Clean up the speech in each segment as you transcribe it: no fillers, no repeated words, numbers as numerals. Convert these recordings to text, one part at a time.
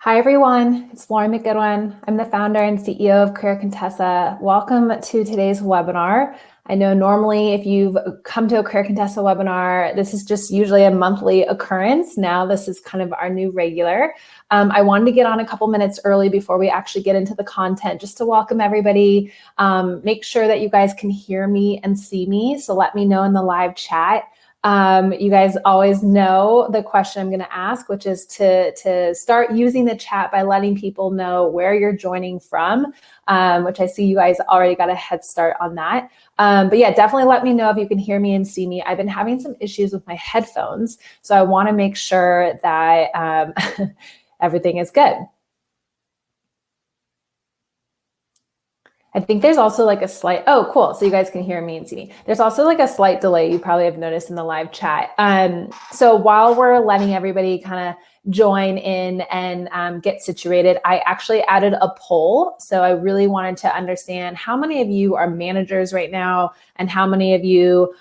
Hi, everyone. It's Lauren McGoodwin. I'm the founder and CEO of Career Contessa. Welcome to today's webinar. I know normally if you've come to a Career Contessa webinar, this is just usually a monthly occurrence. Now this is kind of our new regular. I wanted to get on a couple minutes early before we actually get into the content, just to welcome everybody, make sure that you guys can hear me and see me. So let me know in the live chat. You guys always know the question I'm going to ask, which is to start using the chat by letting people know where you're joining from, which I see you guys already got a head start on that. But yeah, definitely let me know if you can hear me and see me. I've been having some issues with my headphones, so I want to make sure that everything is good. I think there's also like a slight, oh, cool. So you guys can hear me and see me. There's also like a slight delay you probably have noticed in the live chat. So while we're letting everybody kind of join in and get situated, I actually added a poll. So I really wanted to understand how many of you are managers right now and how many of you,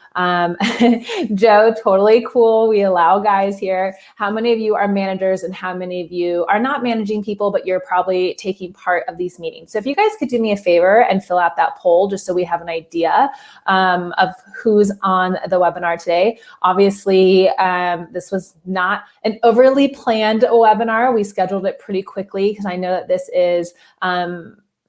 Joe, totally cool. We allow guys here. How many of you are managers and how many of you are not managing people, but you're probably taking part of these meetings. So if you guys could do me a favor and fill out that poll just so we have an idea of who's on the webinar today. Obviously, this was not an overly planned webinar. We scheduled it pretty quickly because I know that this is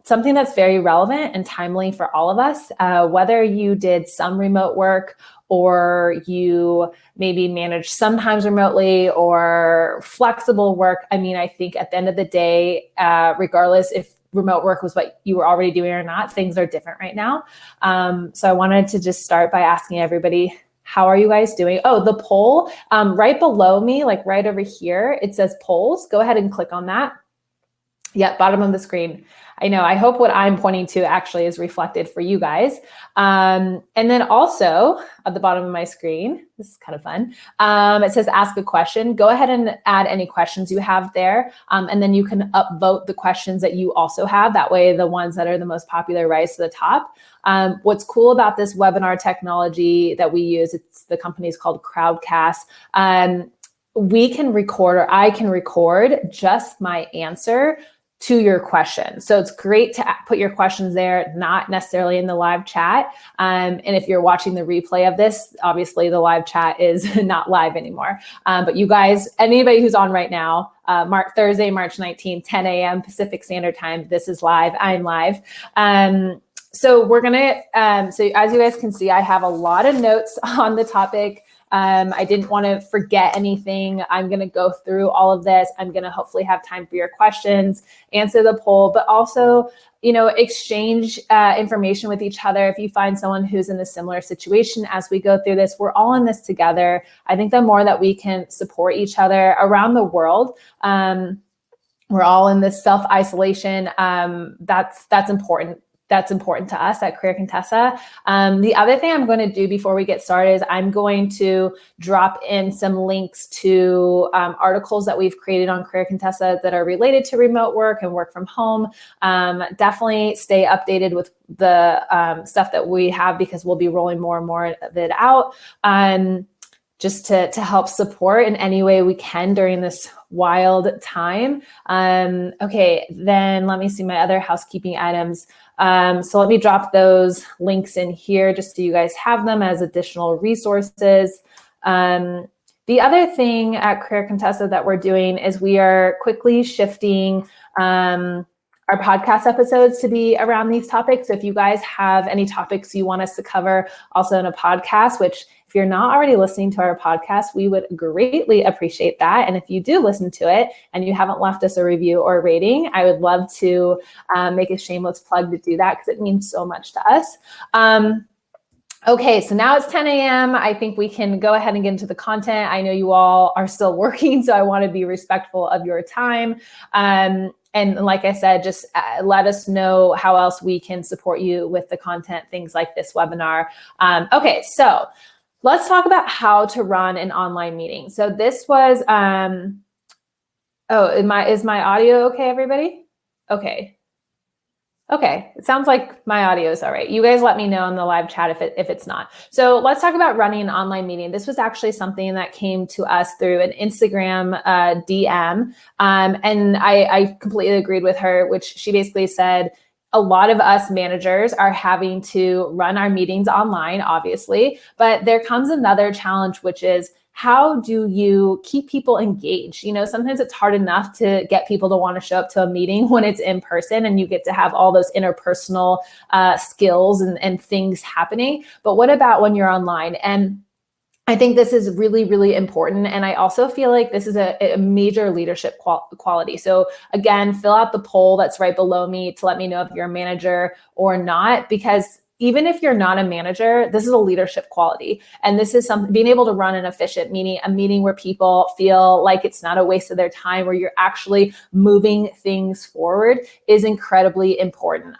something that's very relevant and timely for all of us, whether you did some remote work or you maybe manage sometimes remotely or flexible work. I mean, I think at the end of the day, regardless if remote work was what you were already doing or not, things are different right now. So I wanted to just start by asking everybody, how are you guys doing? Oh, the poll right below me, like right over here, it says polls. Go ahead and click on that. Yep, bottom of the screen. I know, I hope what I'm pointing to actually is reflected for you guys. And then also at the bottom of my screen, this is kind of fun, it says ask a question. Go ahead and add any questions you have there. And then you can upvote the questions that you also have. That way the ones that are the most popular rise to the top. What's cool about this webinar technology that we use, the company's called Crowdcast. We can record, or I can record just my answer to your question. So it's great to put your questions there, not necessarily in the live chat. And if you're watching the replay of this, obviously the live chat is not live anymore. But you guys, anybody who's on right now, Thursday, March 19th, 10 a.m. Pacific Standard Time, this is live, I'm live. So we're gonna, so as you guys can see, I have a lot of notes on the topic. I didn't want to forget anything. I'm going to go through all of this. I'm going to hopefully have time for your questions, answer the poll, but also, you know, exchange information with each other. If you find someone who's in a similar situation as we go through this, we're all in this together. I think the more that we can support each other around the world, we're all in this self-isolation. That's important. That's important to us at Career Contessa. The other thing I'm going to do before we get started is I'm going to drop in some links to articles that we've created on Career Contessa that are related to remote work and work from home. Definitely stay updated with the stuff that we have because we'll be rolling more and more of it out. Just to help support in any way we can during this wild time. Okay, then let me see my other housekeeping items. So let me drop those links in here just so you guys have them as additional resources. The other thing at Career Contessa that we're doing is we are quickly shifting our podcast episodes to be around these topics. So if you guys have any topics you want us to cover also in a podcast, which if you're not already listening to our podcast, we would greatly appreciate that. And if you do listen to it and you haven't left us a review or a rating, I would love to make a shameless plug to do that because it means so much to us. Okay, so now it's 10 a.m. I think we can go ahead and get into the content. I know you all are still working, so I want to be respectful of your time. And like I said, just let us know how else we can support you with the content, things like this webinar. Okay, so let's talk about how to run an online meeting. So this was, is my audio okay, everybody? Okay. Okay, it sounds like my audio is all right. You guys let me know in the live chat if it's not. So let's talk about running an online meeting. This was actually something that came to us through an Instagram DM. And I completely agreed with her, which she basically said, a lot of us managers are having to run our meetings online, obviously, but there comes another challenge, which is, how do you keep people engaged? You know, sometimes it's hard enough to get people to want to show up to a meeting when it's in person and you get to have all those interpersonal skills and things happening. But what about when you're online? And I think this is really, really important. And I also feel like this is a major leadership quality. So again, fill out the poll that's right below me to let me know if you're a manager or not, because even if you're not a manager, this is a leadership quality. And this is something, being able to run an efficient meeting, a meeting where people feel like it's not a waste of their time, where you're actually moving things forward, is incredibly important.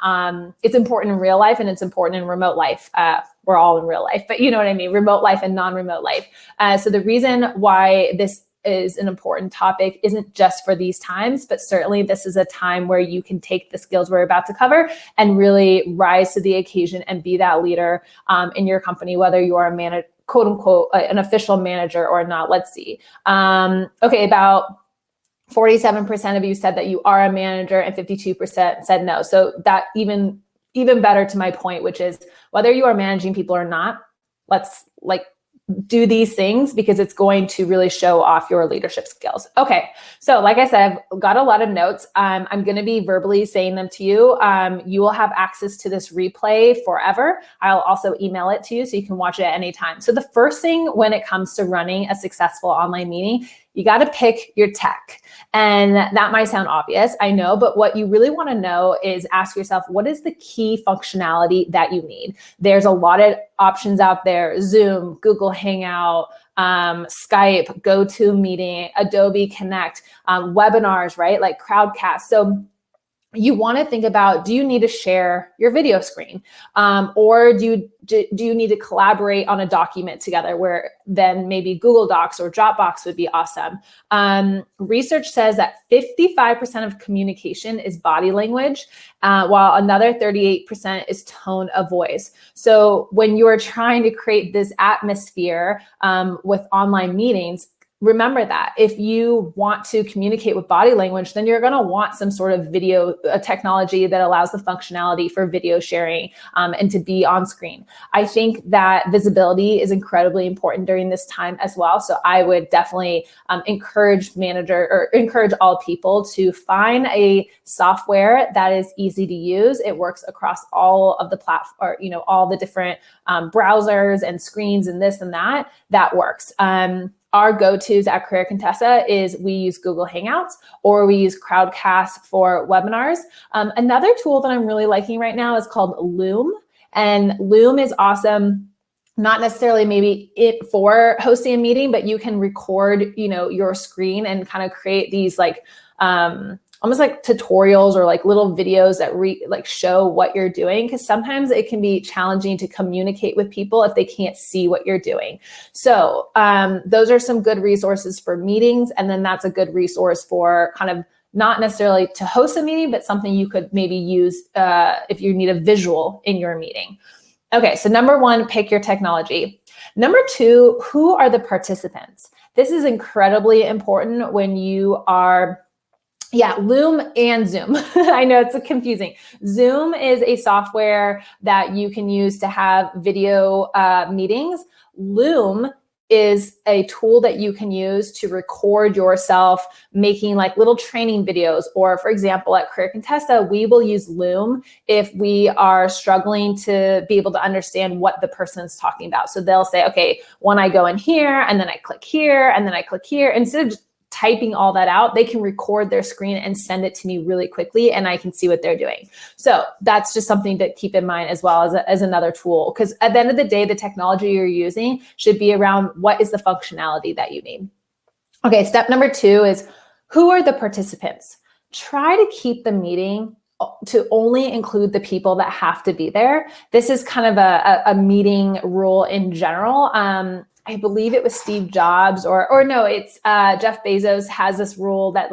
It's important in real life and it's important in remote life. We're all in real life, but you know what I mean? Remote life and non-remote life. So the reason why this is an important topic isn't just for these times, but certainly this is a time where you can take the skills we're about to cover and really rise to the occasion and be that leader in your company, whether you are a manager, quote unquote, an official manager or not. Let's see. Okay, about 47% of you said that you are a manager and 52% said no. So that even better to my point, which is whether you are managing people or not, let's do these things because it's going to really show off your leadership skills. Okay, so like I said, I've got a lot of notes. I'm going to be verbally saying them to you. You will have access to this replay forever. I'll also email it to you so you can watch it at any time. So the first thing when it comes to running a successful online meeting, you got to pick your tech. And that might sound obvious, I know, but what you really want to know is ask yourself, what is the key functionality that you need? There's a lot of options out there: Zoom, Google Hangout, Skype, GoToMeeting, Adobe Connect, webinars, right? Like Crowdcast. So you want to think about, do you need to share your video screen? Or do you need to collaborate on a document together, where then maybe Google Docs or Dropbox would be awesome. Research says that 55% of communication is body language, while another 38% is tone of voice. So when you're trying to create this atmosphere with online meetings, remember that if you want to communicate with body language, then you're going to want some sort of video technology that allows the functionality for video sharing and to be on screen. I think that visibility is incredibly important during this time as well. So I would definitely encourage all people to find a software that is easy to use. It works across all of the platform, all the different browsers and screens and this and that works. Our go-tos at Career Contessa is we use Google Hangouts or we use Crowdcast for webinars. Another tool that I'm really liking right now is called Loom. And Loom is awesome, not necessarily maybe it for hosting a meeting, but you can record, your screen and kind of create these almost like tutorials or like little videos that show what you're doing, because sometimes it can be challenging to communicate with people if they can't see what you're doing. So those are some good resources for meetings. And then that's a good resource for kind of not necessarily to host a meeting, but something you could maybe use if you need a visual in your meeting. Okay, so number one, pick your technology. Number two, who are the participants? This is incredibly important when you are Loom and Zoom. I know it's confusing. Zoom is a software that you can use to have video meetings. Loom is a tool that you can use to record yourself making like little training videos. Or for example, at Career Contessa, we will use Loom if we are struggling to be able to understand what the person's talking about. So they'll say, okay, when I go in here and then I click here and then I click here, instead of just typing all that out, they can record their screen and send it to me really quickly and I can see what they're doing. So that's just something to keep in mind as well as another tool, because at the end of the day, the technology you're using should be around what is the functionality that you need. Okay, step number two is, who are the participants? Try to keep the meeting to only include the people that have to be there. This is kind of a meeting rule in general. I believe it was Steve Jobs or no, it's Jeff Bezos has this rule that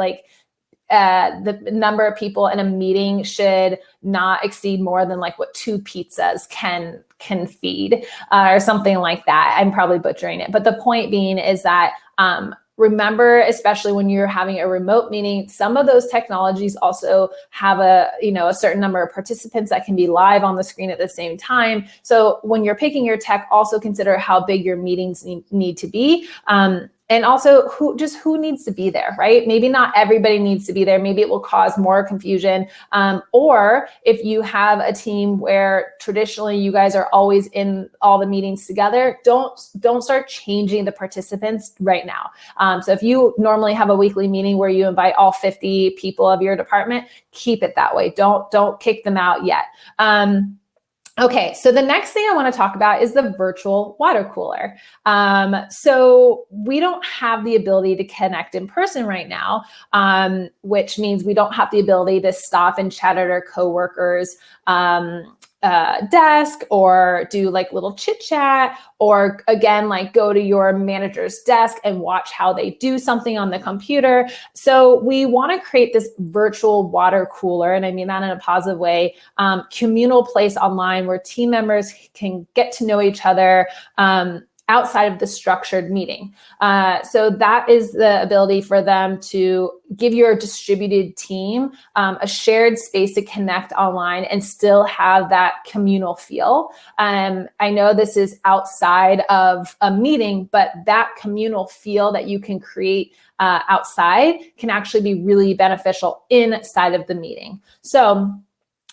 the number of people in a meeting should not exceed more than like what 2 pizzas can feed, or something like that. I'm probably butchering it. But the point being is that, remember, especially when you're having a remote meeting, some of those technologies also have a certain number of participants that can be live on the screen at the same time. So when you're picking your tech, also consider how big your meetings need to be. And also who needs to be there, right? Maybe not everybody needs to be there. Maybe it will cause more confusion. Or if you have a team where traditionally you guys are always in all the meetings together, don't start changing the participants right now. So if you normally have a weekly meeting where you invite all 50 people of your department, keep it that way. Don't kick them out yet. Okay, so the next thing I want to talk about is the virtual water cooler. So we don't have the ability to connect in person right now, which means we don't have the ability to stop and chat at our coworkers' desk, or do like little chit chat, or again, like go to your manager's desk and watch how they do something on the computer. So we want to create this virtual water cooler, and I mean that in a positive way, communal place online where team members can get to know each other, outside of the structured meeting. So that is the ability for them to give your distributed team a shared space to connect online and still have that communal feel. I know this is outside of a meeting, but that communal feel that you can create outside can actually be really beneficial inside of the meeting. So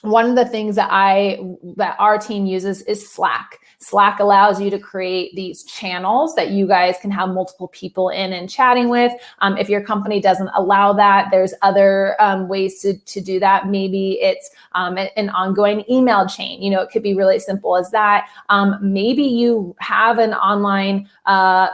one of the things that our team uses is Slack. Slack allows you to create these channels that you guys can have multiple people in and chatting with. If your company doesn't allow that, there's other ways to do that. Maybe it's an ongoing email chain. It could be really simple as that. Maybe you have an online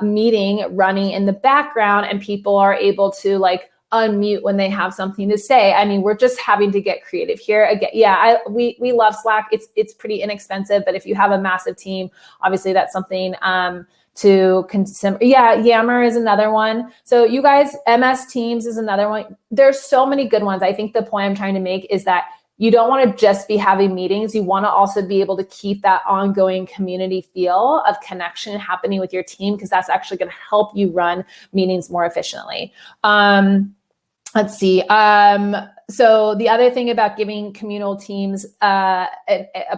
meeting running in the background and people are able to like unmute when they have something to say. I mean, we're just having to get creative here. Again, we love Slack. It's pretty inexpensive, but if you have a massive team, obviously that's something to consider. Yammer is another one. So you guys, MS Teams is another one. There's so many good ones. I think the point I'm trying to make is that you don't want to just be having meetings. You want to also be able to keep that ongoing community feel of connection happening with your team, because that's actually going to help you run meetings more efficiently. Let's see. So the other thing about giving communal teams a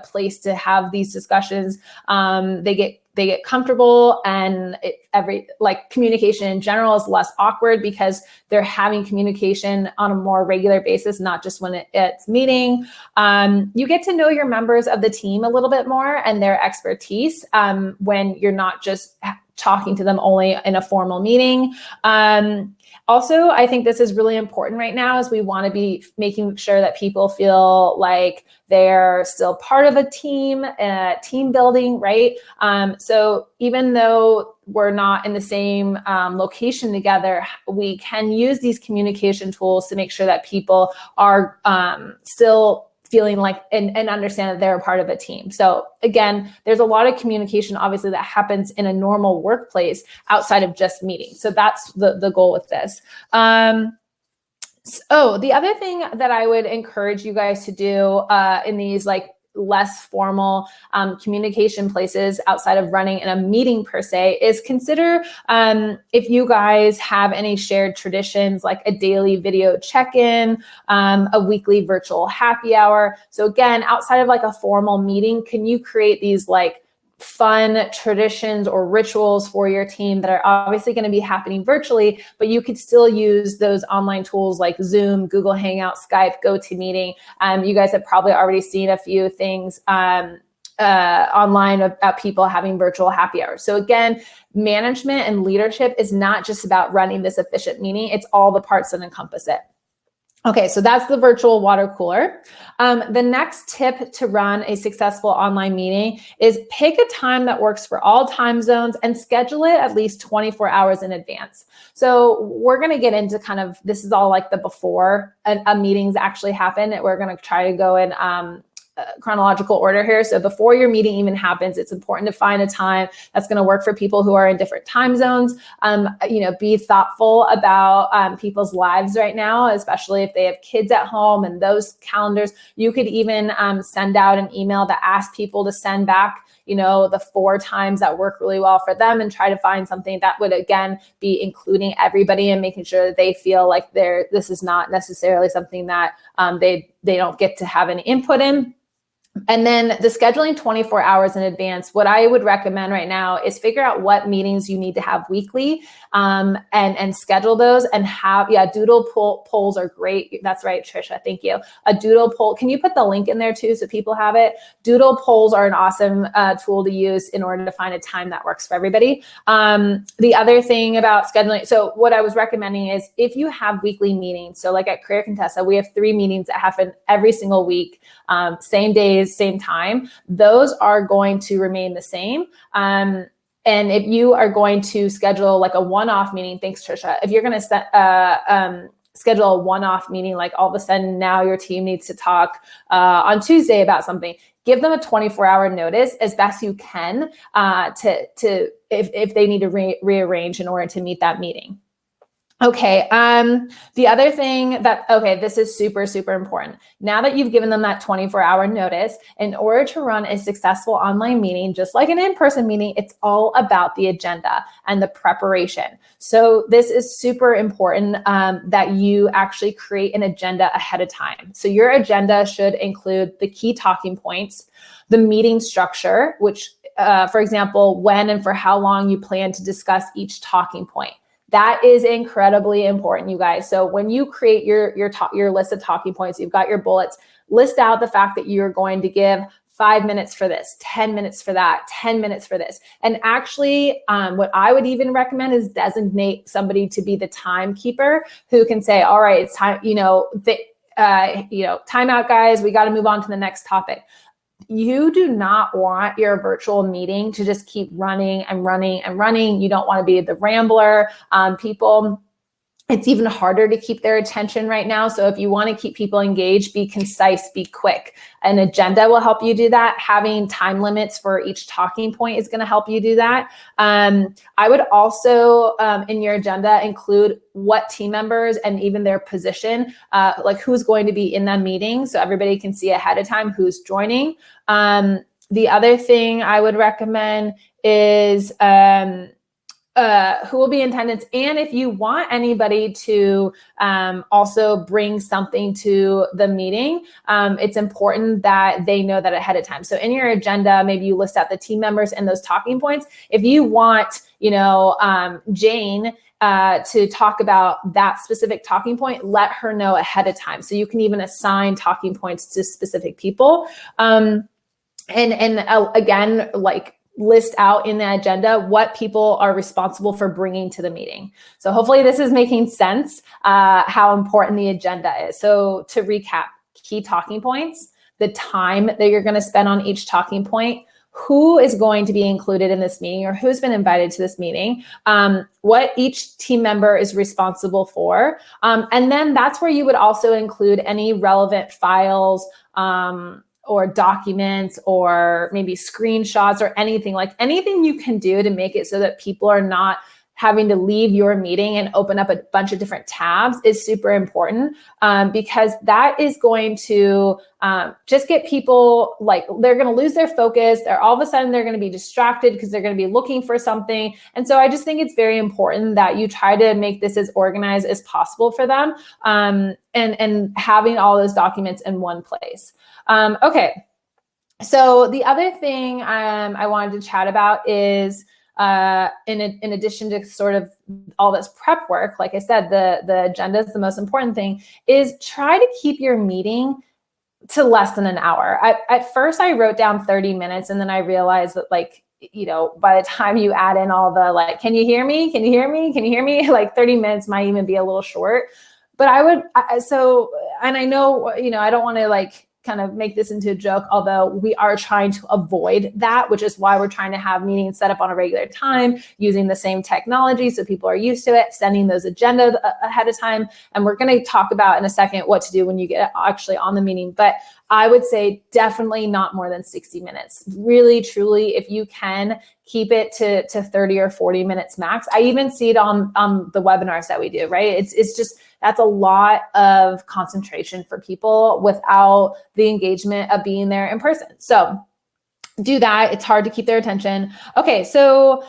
place to have these discussions, they get comfortable, and communication in general is less awkward because they're having communication on a more regular basis, not just when it's meeting. You get to know your members of the team a little bit more and their expertise when you're not just talking to them only in a formal meeting. Also, I think this is really important right now, as we want to be making sure that people feel like they're still part of a team building, right? So even though we're not in the same location together, we can use these communication tools to make sure that people are still feeling like and understand that they're a part of a team. So again, there's a lot of communication obviously that happens in a normal workplace outside of just meetings. So that's the goal with this. So the other thing that I would encourage you guys to do in these less formal communication places outside of running in a meeting per se is consider if you guys have any shared traditions, like a daily video check-in, a weekly virtual happy hour. So again, outside of a formal meeting, can you create these fun traditions or rituals for your team that are obviously going to be happening virtually, but you could still use those online tools like Zoom, Google Hangout, Skype, GoToMeeting. You guys have probably already seen a few things online about people having virtual happy hours. So again, management and leadership is not just about running this efficient meeting, it's all the parts that encompass it. Okay, so that's the virtual water cooler. The next tip to run a successful online meeting is pick a time that works for all time zones and schedule it at least 24 hours in advance. So we're gonna get into this is all the before a meetings actually happen. We're gonna try to go and chronological order here. So before your meeting even happens, it's important to find a time that's going to work for people who are in different time zones. Be thoughtful about people's lives right now, especially if they have kids at home and those calendars. You could even send out an email that asks people to send back the 4 times that work really well for them, and try to find something that would, again, be including everybody and making sure that they feel like this is not necessarily something that they don't get to have any input in. And then the scheduling 24 hours in advance, what I would recommend right now is figure out what meetings you need to have weekly, and schedule those, and have, doodle polls are great. That's right, Trisha, thank you. A doodle poll, can you put the link in there too so people have it? Doodle polls are an awesome tool to use in order to find a time that works for everybody. The other thing about scheduling, so what I was recommending is if you have weekly meetings, so like at Career Contessa, we have 3 meetings that happen every single week, same days, same time, those are going to remain the same. And if you are going to schedule like a one-off meeting, thanks Trisha, if you're going to schedule a one-off meeting, like all of a sudden now your team needs to talk on Tuesday about something, give them a 24-hour notice as best you can if they need to rearrange in order to meet that meeting. Okay. The other thing this is super, super important. Now that you've given them that 24-hour notice, in order to run a successful online meeting, just like an in-person meeting, it's all about the agenda and the preparation. So this is super important that you actually create an agenda ahead of time. So your agenda should include the key talking points, the meeting structure, which, for example, when and for how long you plan to discuss each talking point. That is incredibly important, you guys. So when you create your list of talking points, you've got your bullets, list out the fact that you're going to give 5 minutes for this, 10 minutes for that, 10 minutes for this. And actually, what I would even recommend is designate somebody to be the timekeeper who can say, all right, it's time, time out, guys, we got to move on to the next topic. You do not want your virtual meeting to just keep running and running and running. You don't want to be the rambler. People, it's even harder to keep their attention right now. So if you want to keep people engaged, be concise, be quick. An agenda will help you do that. Having time limits for each talking point is going to help you do that. I would also, in your agenda, include what team members and even their position, like who's going to be in that meeting, so everybody can see ahead of time who's joining. The other thing I would recommend is who will be in attendance. And if you want anybody to also bring something to the meeting, it's important that they know that ahead of time. So in your agenda, maybe you list out the team members and those talking points. If you want, Jane to talk about that specific talking point, let her know ahead of time. So you can even assign talking points to specific people. And again, like, list out in the agenda what people are responsible for bringing to the meeting. So hopefully this is making sense, how important the agenda is. So to recap, key talking points, the time that you're going to spend on each talking point, who is going to be included in this meeting or who's been invited to this meeting, what each team member is responsible for. And then that's where you would also include any relevant files, or documents, or maybe screenshots, or anything you can do to make it so that people are not having to leave your meeting and open up a bunch of different tabs is super important, because that is going to just get people, like, they're going to lose their focus. All of a sudden they're going to be distracted because they're going to be looking for something. And so I just think it's very important that you try to make this as organized as possible for them, and having all those documents in one place. Okay. So the other thing I wanted to chat about is, in addition to sort of all this prep work, like I said, the agenda is the most important thing, is try to keep your meeting to less than an hour. At first I wrote down 30 minutes, and then I realized that, like, by the time you add in all the, like, can you hear me? Can you hear me? Can you hear me? Like 30 minutes might even be a little short. But and I know, I don't want to, like, kind of make this into a joke, although we are trying to avoid that, which is why we're trying to have meetings set up on a regular time using the same technology so people are used to it, sending those agendas ahead of time. And we're going to talk about in a second what to do when you get actually on the meeting. But I would say definitely not more than 60 minutes. Really, truly, if you can, keep it to 30 or 40 minutes max. I even see it on the webinars that we do, right? It's just, that's a lot of concentration for people without the engagement of being there in person. So do that. It's hard to keep their attention. Okay, so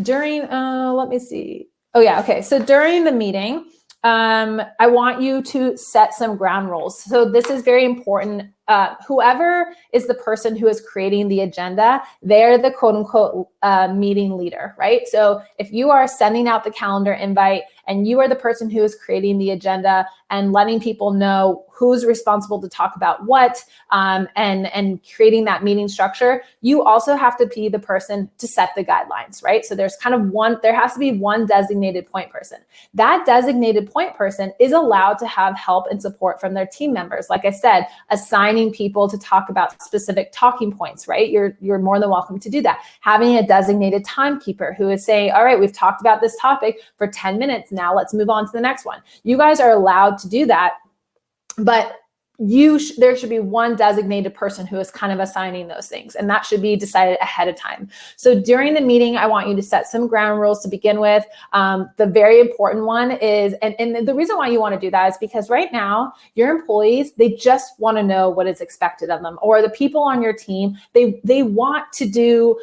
during, let me see. Oh yeah, okay. So during the meeting, I want you to set some ground rules. So this is very important. Whoever is the person who is creating the agenda, they're the quote unquote meeting leader, right? So if you are sending out the calendar invite and you are the person who is creating the agenda and letting people know who's responsible to talk about what, and creating that meeting structure, you also have to be the person to set the guidelines, right? So there's kind of there has to be one designated point person. That designated point person is allowed to have help and support from their team members. Like I said, assigning people to talk about specific talking points, right? You're more than welcome to do that. Having a designated timekeeper who is saying, all right, we've talked about this topic for 10 minutes. Now let's move on to the next one. You guys are allowed to do that, but there should be one designated person who is kind of assigning those things, and that should be decided ahead of time. So during the meeting, I want you to set some ground rules to begin with. The very important one is, and the reason why you want to do that is because right now, your employees, they just want to know what is expected of them, or the people on your team, they want to do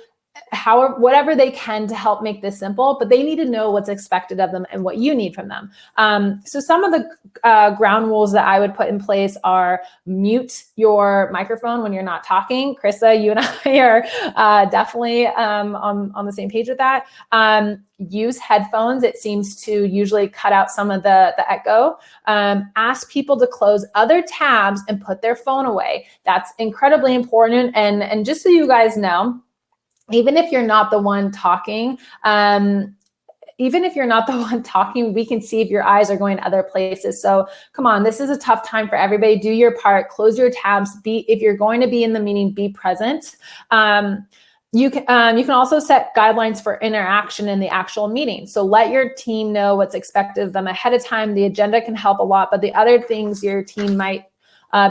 whatever they can to help make this simple, but they need to know what's expected of them and what you need from them. So some of the ground rules that I would put in place are mute your microphone when you're not talking. Krista, you and I are definitely on the same page with that. Use headphones. It seems to usually cut out some of the echo. Ask people to close other tabs and put their phone away. That's incredibly important. And just so you guys know, even if you're not the one talking, we can see if your eyes are going other places. So come on, this is a tough time for everybody. Do your part, close your tabs. If you're going to be in the meeting, be present. You can also set guidelines for interaction in the actual meeting. So let your team know what's expected of them ahead of time. The agenda can help a lot, but the other things your team might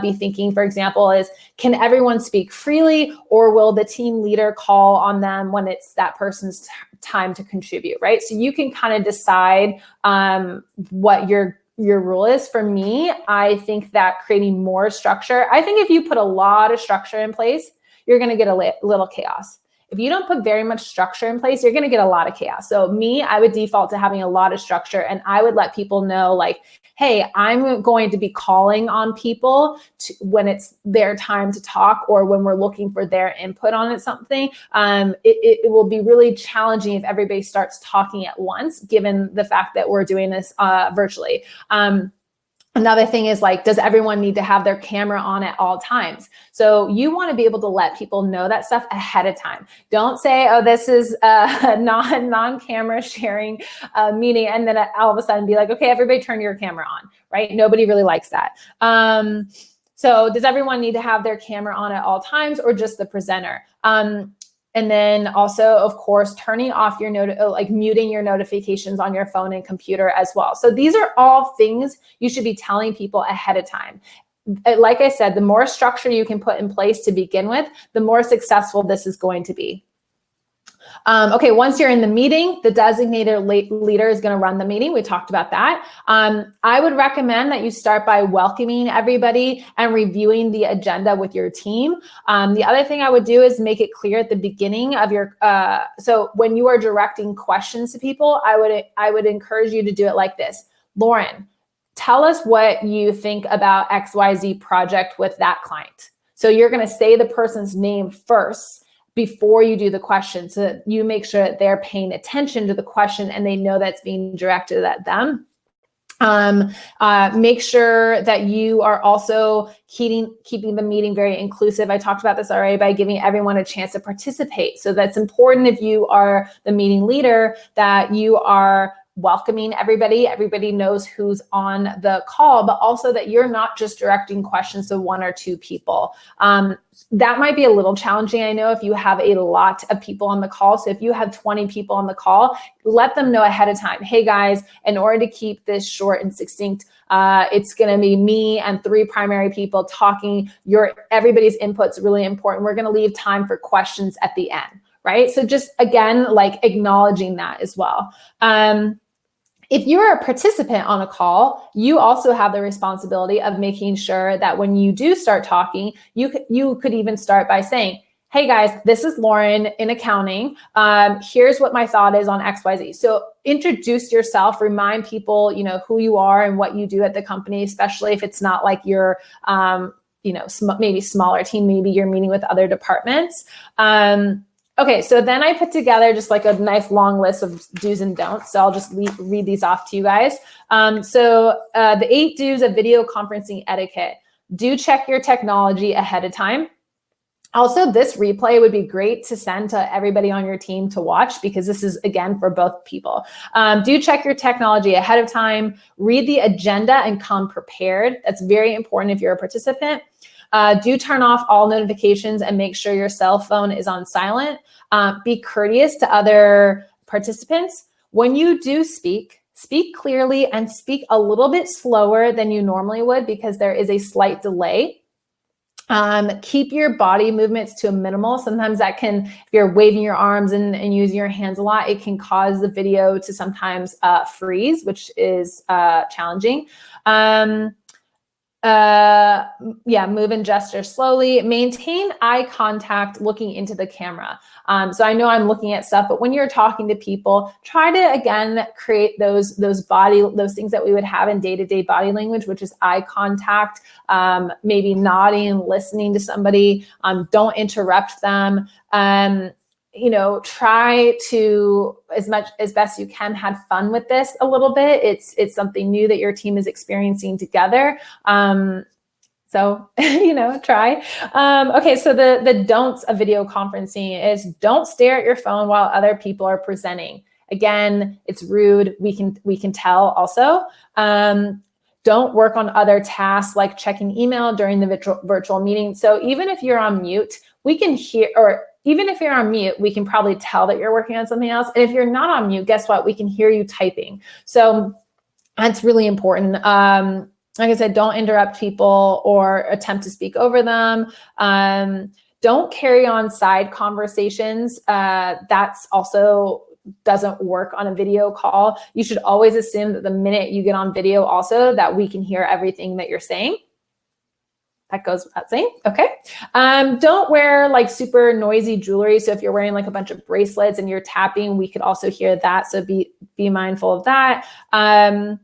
be thinking, for example, is can everyone speak freely, or will the team leader call on them when it's that person's time to contribute, right? So you can kind of decide what your rule is. For me, I think that creating more structure, I think if you put a lot of structure in place, you're going to get a little chaos. If you don't put very much structure in place, you're going to get a lot of chaos. So me, I would default to having a lot of structure, and I would let people know, like, hey, I'm going to be calling on people when it's their time to talk, or when we're looking for their input on it, something. It will be really challenging if everybody starts talking at once, given the fact that we're doing this virtually. Another thing is, like, does everyone need to have their camera on at all times? So you want to be able to let people know that stuff ahead of time. Don't say, oh, this is a non-camera sharing meeting, and then all of a sudden be like, okay, everybody turn your camera on, right? Nobody really likes that. So does everyone need to have their camera on at all times, or just the presenter? And then also, of course, turning off your muting your notifications on your phone and computer as well. So these are all things you should be telling people ahead of time. Like I said, the more structure you can put in place to begin with, the more successful this is going to be. Okay, once you're in the meeting, the designated leader is going to run the meeting. We talked about that. I would recommend that you start by welcoming everybody and reviewing the agenda with your team. The other thing I would do is make it clear at the beginning of your, so when you are directing questions to people, I would encourage you to do it like this. Lauren, tell us what you think about XYZ project with that client. So you're going to say the person's name first before you do the question, so that you make sure that they're paying attention to the question and they know that's being directed at them. Make sure that you are also keeping the meeting very inclusive. I talked about this already, by giving everyone a chance to participate. So that's important if you are the meeting leader, that you are welcoming everybody. Everybody knows who's on the call, but also that you're not just directing questions to one or two people. That might be a little challenging, I know, if you have a lot of people on the call. So if you have 20 people on the call, let them know ahead of time, hey guys, in order to keep this short and succinct, it's going to be me and 3 primary people talking. Everybody's input's really important. We're going to leave time for questions at the end, right? So just, again, like acknowledging that as well. If you're a participant on a call, you also have the responsibility of making sure that when you do start talking, you could even start by saying, hey guys, this is Lauren in accounting. Here's what my thought is on XYZ. So introduce yourself, remind people, who you are and what you do at the company, especially if it's not like you're, maybe smaller team, maybe you're meeting with other departments. Okay, so then I put together just like a nice long list of do's and don'ts. So I'll just read these off to you guys. The 8 do's of video conferencing etiquette. Do check your technology ahead of time. Also, this replay would be great to send to everybody on your team to watch, because this is, again, for both people. Do check your technology ahead of time. Read the agenda and come prepared. That's very important if you're a participant. Do turn off all notifications and make sure your cell phone is on silent. Be courteous to other participants. When you do speak clearly and speak a little bit slower than you normally would, because there is a slight delay. Keep your body movements to a minimal. Sometimes that can, if you're waving your arms and using your hands a lot, it can cause the video to sometimes freeze, which is challenging. Move and gesture slowly. Maintain eye contact looking into the camera. So I know I'm looking at stuff, but when you're talking to people, try to, again, create those things that we would have in day-to-day body language, which is eye contact, maybe nodding, listening to somebody. Don't interrupt them. Try to, as best you can, have fun with this a little bit. It's something new that your team is experiencing together. So, try. Okay, so the don'ts of video conferencing is don't stare at your phone while other people are presenting. Again, it's rude. We can tell also. Don't work on other tasks like checking email during the virtual meeting. So even if you're on mute, we can hear, or even if you're on mute, we can probably tell that you're working on something else. And if you're not on mute, guess what? We can hear you typing. So that's really important. Like I said, don't interrupt people or attempt to speak over them. Don't carry on side conversations. That's also doesn't work on a video call. You should always assume that the minute you get on video also that we can hear everything that you're saying. That goes without saying. Okay. Don't wear like super noisy jewelry. So if you're wearing like a bunch of bracelets and you're tapping, we could also hear that. So be mindful of that. And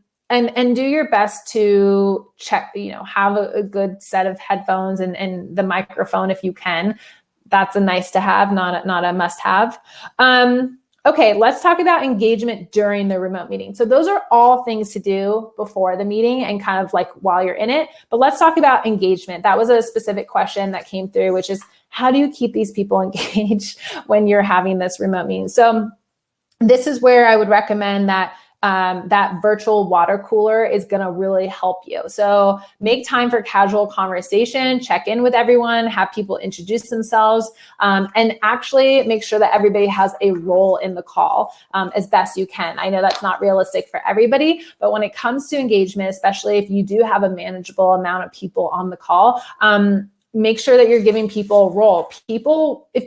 do your best to check, have a good set of headphones and the microphone if you can. That's a nice to have, not a must have. Okay, let's talk about engagement during the remote meeting. So those are all things to do before the meeting and kind of like while you're in it. But let's talk about engagement. That was a specific question that came through, which is how do you keep these people engaged when you're having this remote meeting? So this is where I would recommend that that virtual water cooler is going to really help you. So make time for casual conversation, check in with everyone, have people introduce themselves, and actually make sure that everybody has a role in the call as best you can. I know that's not realistic for everybody, but when it comes to engagement, especially if you do have a manageable amount of people on the call, make sure that you're giving people a role. If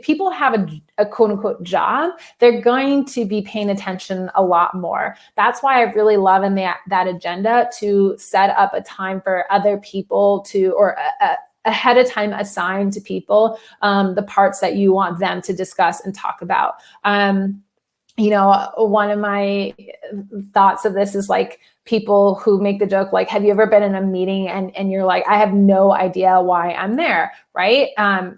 people have a quote unquote job, they're going to be paying attention a lot more. That's why I really love in that agenda to set up a time for other people to, or ahead of time assign to people the parts that you want them to discuss and talk about. One of my thoughts of this is like people who make the joke, like, have you ever been in a meeting and you're like, I have no idea why I'm there, right?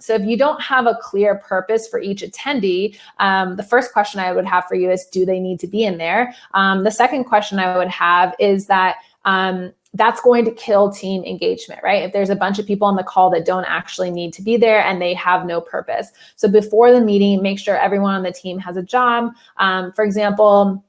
So if you don't have a clear purpose for each attendee, the first question I would have for you is, do they need to be in there? The second question I would have is that, that's going to kill team engagement, right? If there's a bunch of people on the call that don't actually need to be there and they have no purpose. So before the meeting, make sure everyone on the team has a job. For example,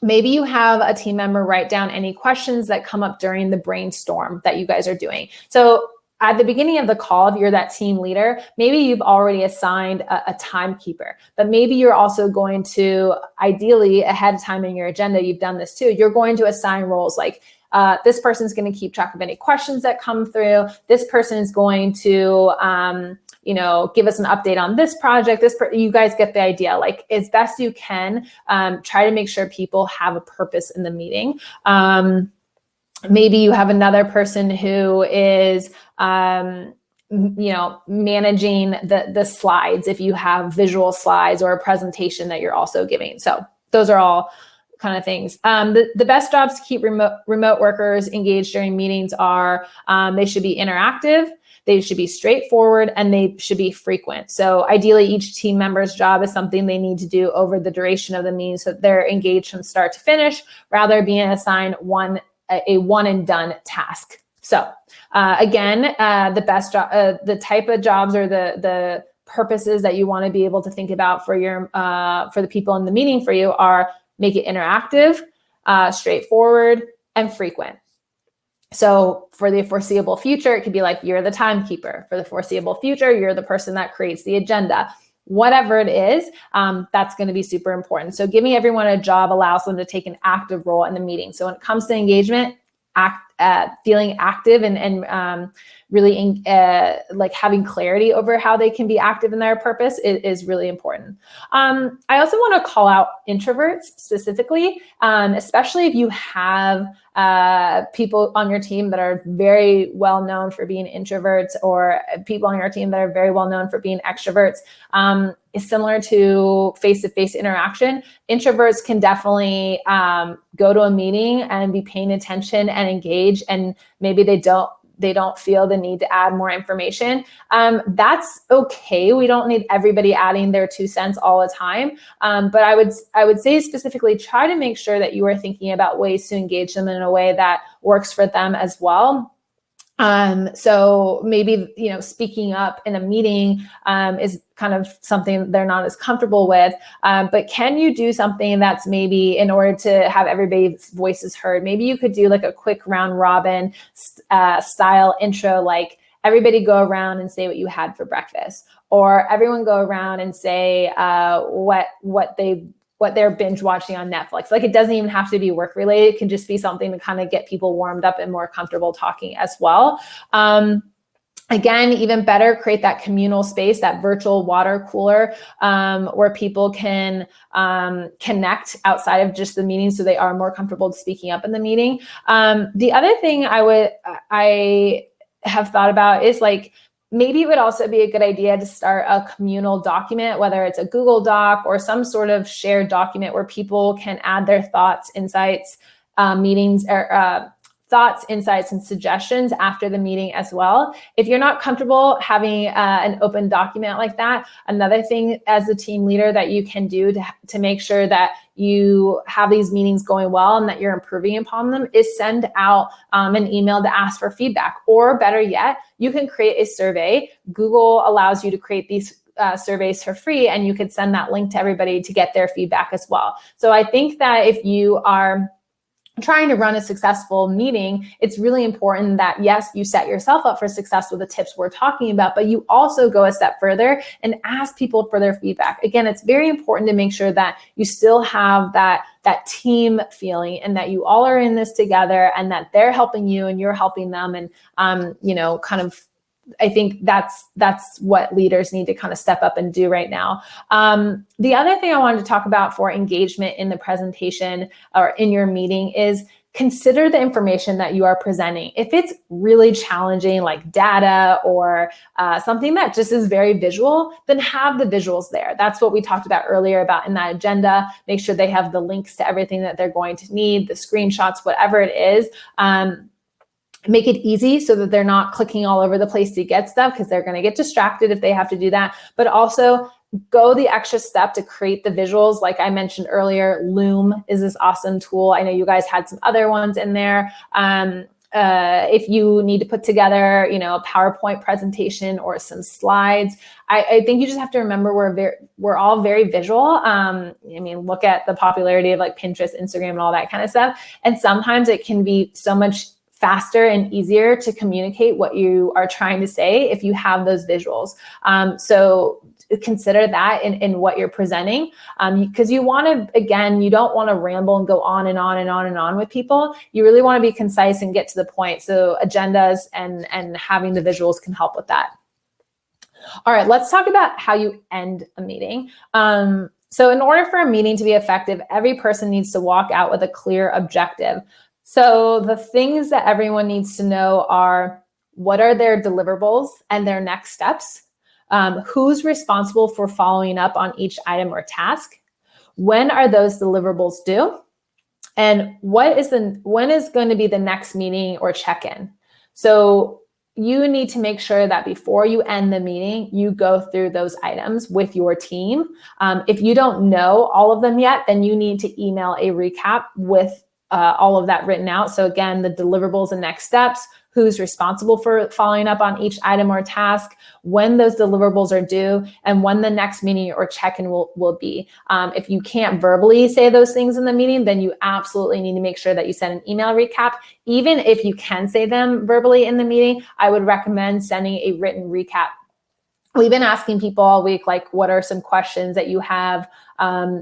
Maybe you have a team member write down any questions that come up during the brainstorm that you guys are doing. So at the beginning of the call, if you're that team leader, maybe you've already assigned a timekeeper, but maybe you're also going to, ideally ahead of time in your agenda, you've done this too, you're going to assign roles like this person's going to keep track of any questions that come through. This person is going to, give us an update on this project. You guys get the idea. Like, as best you can, try to make sure people have a purpose in the meeting. Maybe you have another person who is, managing the slides if you have visual slides or a presentation that you're also giving. So those are all kind of things. The best jobs to keep remote workers engaged during meetings are they should be interactive, they should be straightforward, and they should be frequent. So ideally, each team member's job is something they need to do over the duration of the meeting, so they're engaged from start to finish, rather than being assigned a one and done task. So again, the best job, the type of jobs or the purposes that you want to be able to think about for the people in the meeting for you are: make it interactive, straightforward, and frequent. So for the foreseeable future, it could be like, you're the timekeeper. For the foreseeable future, you're the person that creates the agenda. Whatever it is, that's going to be super important. So giving everyone a job allows them to take an active role in the meeting. So when it comes to engagement, feeling active and really like having clarity over how they can be active in their purpose is really important. I also want to call out introverts specifically, especially if you have people on your team that are very well known for being introverts, or people on your team that are very well known for being extroverts. Is similar to face-to-face interaction. Introverts can definitely go to a meeting and be paying attention and engage, and maybe they don't feel the need to add more information. That's okay. We don't need everybody adding their 2 cents all the time. But I would say specifically, try to make sure that you are thinking about ways to engage them in a way that works for them as well. So maybe, speaking up in a meeting is kind of something they're not as comfortable with, but can you do something that's maybe, in order to have everybody's voices heard, maybe you could do like a quick round robin style intro, like everybody go around and say what you had for breakfast, or everyone go around and say what they're binge watching on Netflix. Like, it doesn't even have to be work related. It can just be something to kind of get people warmed up and more comfortable talking as well. Again, even better, create that communal space, that virtual water cooler, where people can connect outside of just the meeting, so they are more comfortable speaking up in the meeting. The other thing I have thought about is, like, maybe it would also be a good idea to start a communal document, whether it's a Google Doc or some sort of shared document where people can add their thoughts, insights, thoughts, insights, and suggestions after the meeting as well. If you're not comfortable having an open document like that, another thing as a team leader that you can do to make sure that you have these meetings going well and that you're improving upon them is send out an email to ask for feedback. Or better yet, you can create a survey. Google allows you to create these surveys for free, and you could send that link to everybody to get their feedback as well. So I think that if you are trying to run a successful meeting, it's really important that, yes, you set yourself up for success with the tips we're talking about, but you also go a step further and ask people for their feedback. Again, it's very important to make sure that you still have that team feeling, and that you all are in this together, and that they're helping you and you're helping them. And, kind of, I think that's what leaders need to kind of step up and do right now. The other thing I wanted to talk about for engagement in the presentation or in your meeting is consider the information that you are presenting. If it's really challenging, like data or something that just is very visual, then have the visuals there. That's what we talked about earlier about in that agenda. Make sure they have the links to everything that they're going to need, the screenshots, whatever it is. Make it easy so that they're not clicking all over the place to get stuff, because they're going to get distracted if they have to do that. But also go the extra step to create the visuals. Like I mentioned earlier, Loom is this awesome tool. I know you guys had some other ones in there. if you need to put together, a PowerPoint presentation or some slides, I think you just have to remember we're all very visual. Look at the popularity of like Pinterest, Instagram, and all that kind of stuff. And sometimes it can be so much faster and easier to communicate what you are trying to say if you have those visuals. So consider that in what you're presenting, because you want to, again, you don't want to ramble and go on and on and on and on with people. You really want to be concise and get to the point. So agendas and having the visuals can help with that. All right, let's talk about how you end a meeting. So in order for a meeting to be effective, every person needs to walk out with a clear objective. So the things that everyone needs to know are, what are their deliverables and their next steps? Who's responsible for following up on each item or task? When are those deliverables due? And when is going to be the next meeting or check-in? So you need to make sure that before you end the meeting, you go through those items with your team. If you don't know all of them yet, then you need to email a recap with all of that written out. So again, the deliverables and next steps, who's responsible for following up on each item or task, when those deliverables are due, and when the next meeting or check-in will be. If you can't verbally say those things in the meeting, then you absolutely need to make sure that you send an email recap. Even if you can say them verbally in the meeting, I would recommend sending a written recap. We've been asking people all week, like, what are some questions that you have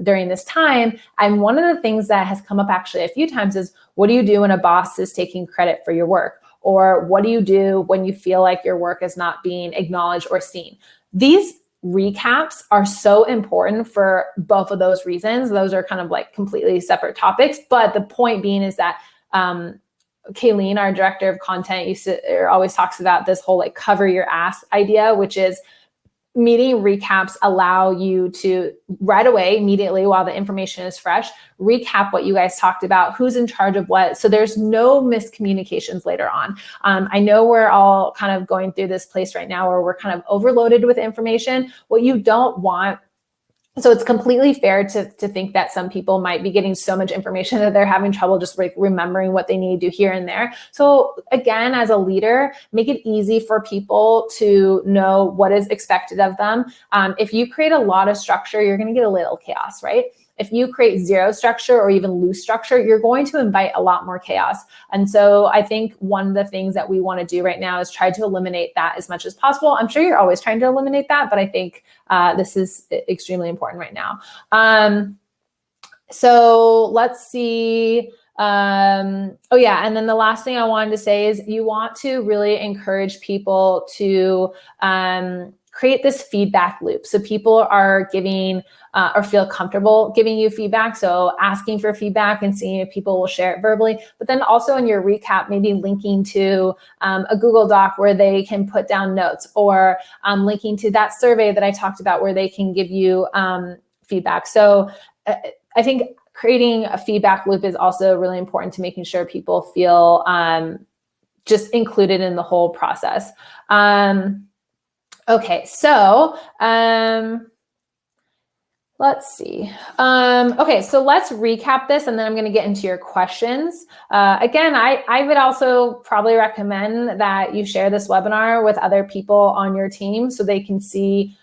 during this time? And one of the things that has come up actually a few times is, what do you do when a boss is taking credit for your work? Or what do you do when you feel like your work is not being acknowledged or seen? These recaps are so important for both of those reasons. Those are kind of like completely separate topics. But the point being is that Kayleen, our director of content, always talks about this whole like cover your ass idea, which is meeting recaps allow you to right away, immediately, while the information is fresh, recap what you guys talked about, who's in charge of what. So there's no miscommunications later on. I know we're all kind of going through this place right now where we're kind of overloaded with information. What you don't want, so it's completely fair to think that some people might be getting so much information that they're having trouble just like remembering what they need to do here and there. So again, as a leader, make it easy for people to know what is expected of them. If you create a lot of structure, you're going to get a little chaos, right? If you create zero structure or even loose structure, you're going to invite a lot more chaos. And so I think one of the things that we want to do right now is try to eliminate that as much as possible. I'm sure you're always trying to eliminate that, but I think this is extremely important right now. So let's see. Oh yeah, and then the last thing I wanted to say is you want to really encourage people to create this feedback loop. So people are giving or feel comfortable giving you feedback. So asking for feedback and seeing if people will share it verbally, but then also in your recap, maybe linking to a Google Doc where they can put down notes, or linking to that survey that I talked about where they can give you feedback. So I think creating a feedback loop is also really important to making sure people feel just included in the whole process. Okay, so let's see. Okay, so let's recap this, and then I'm going to get into your questions. Again, I would also probably recommend that you share this webinar with other people on your team so they can see.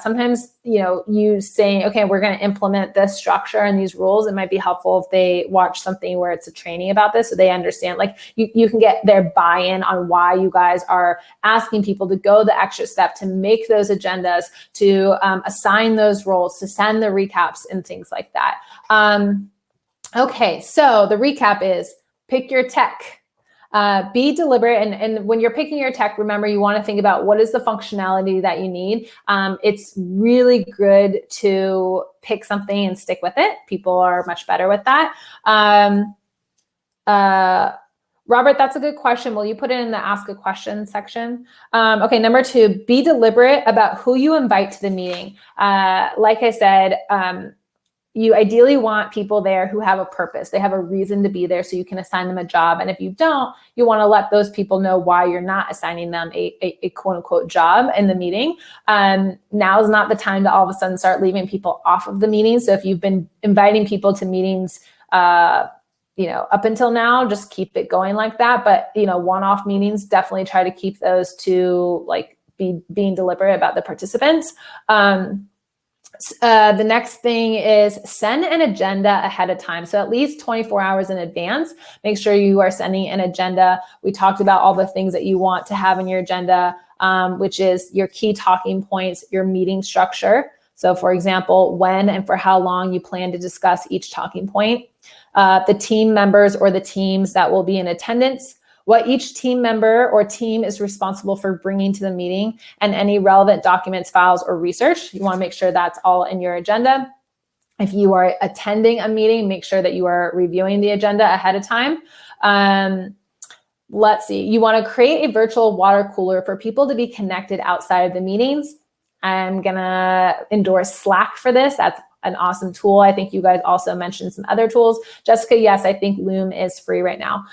Sometimes, you saying, okay, we're going to implement this structure and these rules. It might be helpful if they watch something where it's a training about this so they understand, like you can get their buy-in on why you guys are asking people to go the extra step to make those agendas, to assign those roles, to send the recaps and things like that. Okay, so the recap is pick your tech. Be deliberate, and when you're picking your tech, remember you want to think about what is the functionality that you need. It's really good to pick something and stick with it. People are much better with that. Robert, that's a good question. Will you put it in the ask a question section? Okay, number 2, be deliberate about who you invite to the meeting. Like I said, you ideally want people there who have a purpose. They have a reason to be there so you can assign them a job. And if you don't, you want to let those people know why you're not assigning them a quote unquote job in the meeting. Now is not the time to all of a sudden start leaving people off of the meeting. So if you've been inviting people to meetings up until now, just keep it going like that. But, one-off meetings, definitely try to keep those to like being deliberate about the participants. The next thing is send an agenda ahead of time. So at least 24 hours in advance, make sure you are sending an agenda. We talked about all the things that you want to have in your agenda, which is your key talking points, your meeting structure. So for example, when and for how long you plan to discuss each talking point, the team members or the teams that will be in attendance, what each team member or team is responsible for bringing to the meeting, and any relevant documents, files, or research. You want to make sure that's all in your agenda. If you are attending a meeting, make sure that you are reviewing the agenda ahead of time. Let's see. You want to create a virtual water cooler for people to be connected outside of the meetings. I'm going to endorse Slack for this. That's an awesome tool. I think you guys also mentioned some other tools. Jessica, yes, I think Loom is free right now.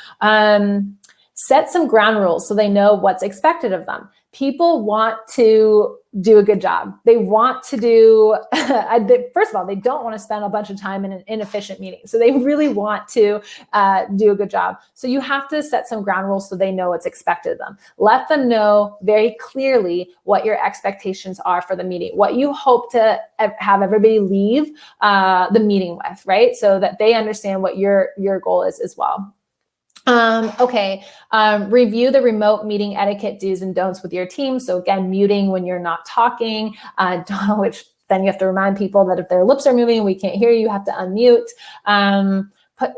Set some ground rules so they know what's expected of them. People want to do a good job. They want to do, first of all, they don't want to spend a bunch of time in an inefficient meeting. So they really want to do a good job. So you have to set some ground rules so they know what's expected of them. Let them know very clearly what your expectations are for the meeting, what you hope to have everybody leave the meeting with, right? So that they understand what your goal is as well. Review the remote meeting etiquette do's and don'ts with your team. So again, muting when you're not talking, which then you have to remind people that if their lips are moving, we can't hear you, you have to unmute,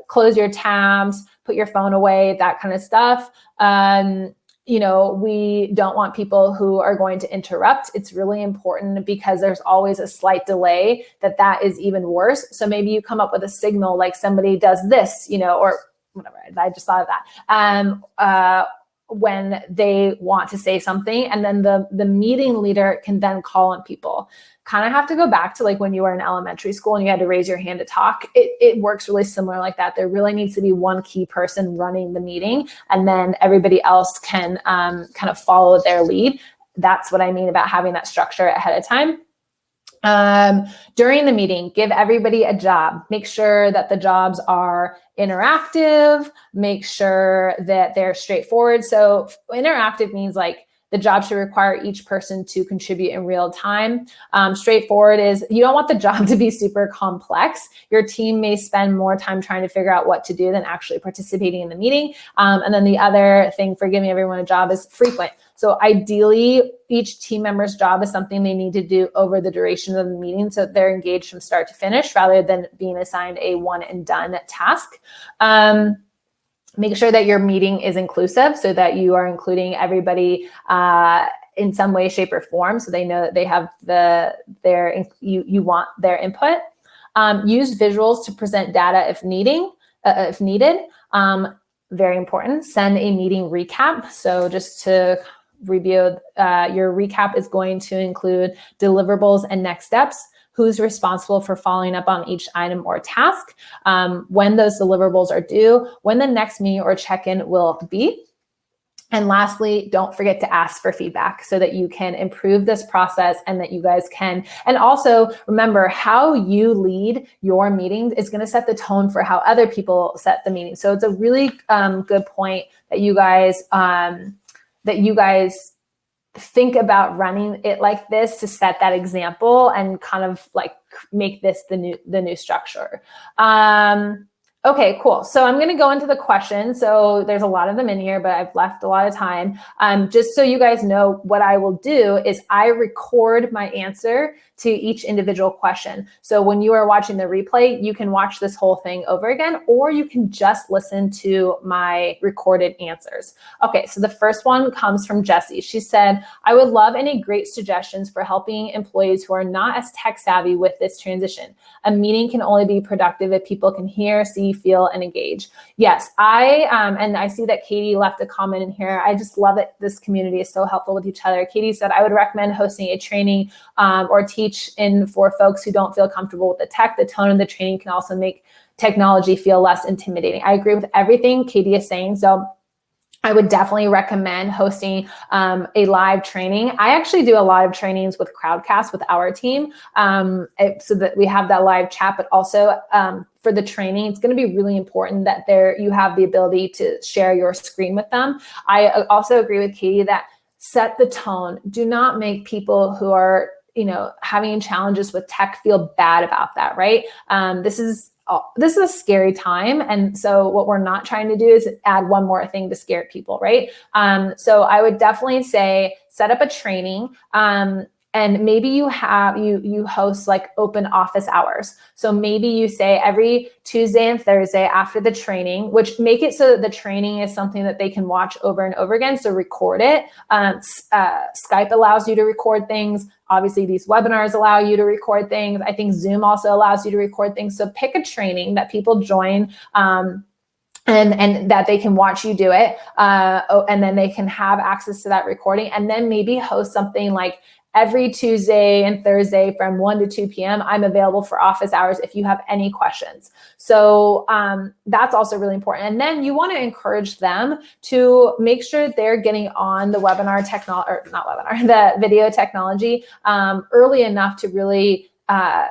close your tabs, put your phone away, that kind of stuff. We don't want people who are going to interrupt. It's really important because there's always a slight delay that is even worse. So maybe you come up with a signal like somebody does this, or whatever, I just thought of that. When they want to say something, and then the meeting leader can then call on people. Kind of have to go back to like when you were in elementary school and you had to raise your hand to talk. It works really similar like that. There really needs to be one key person running the meeting, and then everybody else can kind of follow their lead. That's what I mean about having that structure ahead of time. During the meeting, give everybody a job. Make sure that the jobs are interactive. Make sure that they're straightforward. So interactive means like the job should require each person to contribute in real time. Straightforward is you don't want the job to be super complex. Your team may spend more time trying to figure out what to do than actually participating in the meeting. And then the other thing for giving everyone a job is frequent. So ideally, each team member's job is something they need to do over the duration of the meeting so that they're engaged from start to finish rather than being assigned a one and done task. Make sure that your meeting is inclusive so that you are including everybody in some way, shape, or form so they know that they have you want their input. Use visuals to present data if needed. Very important. Send a meeting recap. So just to review, your recap is going to include deliverables and next steps, who's responsible for following up on each item or task, when those deliverables are due, when the next meeting or check-in will be. And lastly, don't forget to ask for feedback so that you can improve this process and that you guys can. And also remember, how you lead your meetings is going to set the tone for how other people set the meeting. So it's a really good point that you guys think about running it like this to set that example and kind of like make this the new structure. Okay, cool. So I'm going to go into the questions. So there's a lot of them in here, but I've left a lot of time. Just so you guys know, what I will do is I record my answer to each individual question. So when you are watching the replay, you can watch this whole thing over again, or you can just listen to my recorded answers. Okay, so the first one comes from Jessie. She said, I would love any great suggestions for helping employees who are not as tech savvy with this transition. A meeting can only be productive if people can hear, see, feel, and engage. Yes, and I see that Katie left a comment in here. I just love that this community is so helpful with each other. Katie said, I would recommend hosting a training or teach in for folks who don't feel comfortable with the tech. The tone of the training can also make technology feel less intimidating. I agree with everything Katie is saying. So I would definitely recommend hosting a live training. I actually do a lot of trainings with Crowdcast with our team, so that we have that live chat, but also for the training, it's going to be really important that you have the ability to share your screen with them. I also agree with Katie that set the tone. Do not make people who are having challenges with tech feel bad about that, right? This is a scary time. And so what we're not trying to do is add one more thing to scare people, right? So I would definitely say set up a training. And maybe you host like open office hours. So maybe you say every Tuesday and Thursday after the training, which make it so that the training is something that they can watch over and over again. So record it. Skype allows you to record things. Obviously, these webinars allow you to record things. I think Zoom also allows you to record things. So pick a training that people join. And that they can watch you do it. And then they can have access to that recording. And then maybe host something like every Tuesday and Thursday from 1 to 2 p.m. I'm available for office hours if you have any questions. So that's also really important. And then you want to encourage them to make sure they're getting on the the video technology early enough to really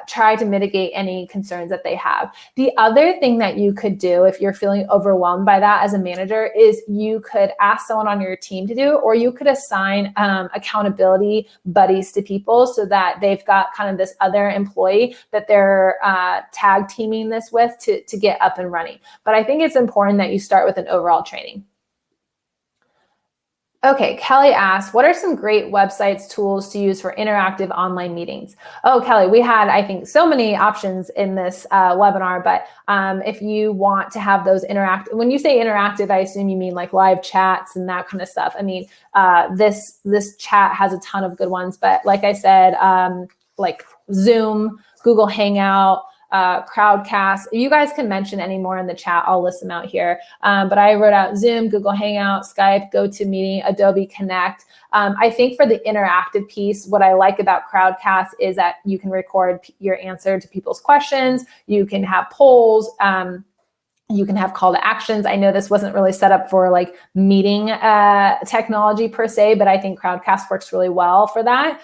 try to mitigate any concerns that they have. The other thing that you could do if you're feeling overwhelmed by that as a manager is you could ask someone on your team to do, or you could assign accountability buddies to people so that they've got kind of this other employee that they're tag teaming this with to get up and running. But I think it's important that you start with an overall training. Okay, Kelly asked, what are some great websites, tools to use for interactive online meetings? Oh, Kelly, we had, I think, so many options in this webinar, but if you want to have those when you say interactive, I assume you mean like live chats and that kind of stuff. I mean, this chat has a ton of good ones, but like I said, like Zoom, Google Hangout, Crowdcast. You guys can mention any more in the chat. I'll list them out here. But I wrote out Zoom, Google Hangout, Skype, GoToMeeting, Adobe Connect. I think for the interactive piece, what I like about Crowdcast is that you can record your answer to people's questions. You can have polls. You can have call to actions. I know this wasn't really set up for like meeting technology per se, but I think Crowdcast works really well for that.